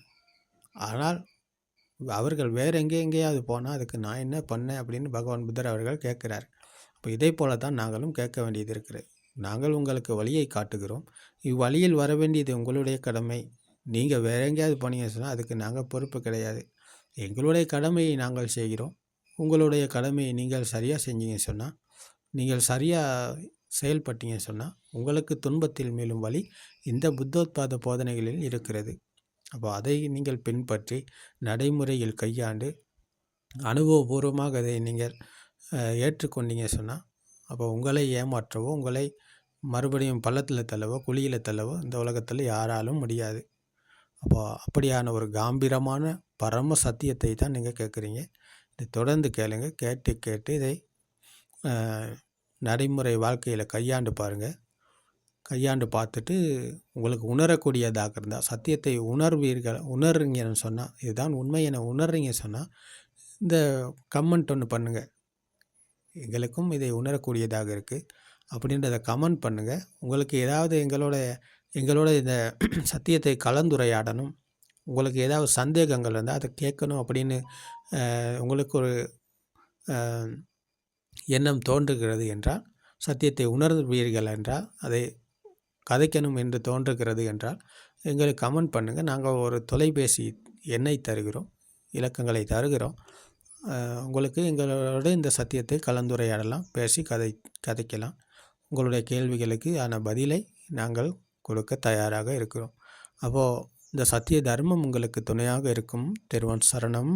ஆனால் அவர்கள் வேறு எங்கேயாவது போனால் அதுக்கு நான் என்ன பண்ணேன் அப்படின்னு பகவான் புத்தர் அவர்கள் கேட்குறார். அப்போ இதே போல தான் நாங்களும் கேட்க வேண்டியது இருக்கிறது. நாங்கள் உங்களுக்கு வழியை காட்டுகிறோம். இவ்வழியில் வர வேண்டியது உங்களுடைய கடமை. நீங்கள் வேற எங்கேயாவது போனீங்க சொன்னால் அதுக்கு நாங்கள் பொறுப்பு கிடையாது. எங்களுடைய கடமையை நாங்கள் செய்கிறோம். உங்களுடைய கடமையை நீங்கள் சரியாக செஞ்சீங்க சொன்னால், நீங்கள் சரியாக செயல்பட்டீங்க சொன்னால் உங்களுக்கு துன்பத்தில் மேலும் வழி இந்த புத்தோத்பாத போதனைகளில் இருக்கிறது. அப்போ அதை நீங்கள் பின்பற்றி நடைமுறையில் கையாண்டு அனுபவபூர்வமாக அதை நீங்கள் ஏற்றுக்கொண்டீங்க சொன்னால், அப்போ உங்களை ஏமாற்றவோ, உங்களை மறுபடியும் பள்ளத்தில் தள்ளவோ, குழியில் தள்ளவோ இந்த உலகத்தில் யாராலும் முடியாது. அப்போ அப்படியான ஒரு காம்பீரமான பரம சத்தியத்தை தான் நீங்கள் கேட்குறீங்க. இதை தொடர்ந்து கேளுங்க. கேட்டு இதை நடைமுறை வாழ்க்கையில் கையாண்டு பாருங்கள். கையாண்டு பார்த்துட்டு உங்களுக்கு உணரக்கூடியதாக இருந்தால், சத்தியத்தை உணர்றீங்கன்னு சொன்னால், இதுதான் உண்மை என உணர்றீங்க சொன்னால் இந்த கமெண்ட் ஒன்று பண்ணுங்கள். எங்களுக்கும் இதை உணரக்கூடியதாக இருக்குது அப்படின்றத கமெண்ட் பண்ணுங்கள். உங்களுக்கு ஏதாவது எங்களோட இந்த சத்தியத்தை கலந்துரையாடணும், உங்களுக்கு ஏதாவது சந்தேகங்கள் இருந்தால் அதை கேட்கணும் அப்படின்னு உங்களுக்கு ஒரு எண்ணம் தோன்றுகிறது என்றால், சத்தியத்தை உணர்வீர்கள் என்றால், அதை கதைக்கணும் என்று தோன்றுகிறது என்றால் எங்களுக்கு கமெண்ட் பண்ணுங்கள். நாங்கள் ஒரு தொலைபேசி எண்ணை தருகிறோம், இலக்கங்களை தருகிறோம். உங்களுக்கு எங்களோட இந்த சத்தியத்தை கலந்துரையாடலாம், பேசி கதைக்கலாம். உங்களுடைய கேள்விகளுக்கு ஆன பதிலை நாங்கள் கொடுக்க தயாராக இருக்கிறோம். அப்போது இந்த சத்திய தர்மம் உங்களுக்கு துணையாக இருக்கும். திருவன் சரணம்.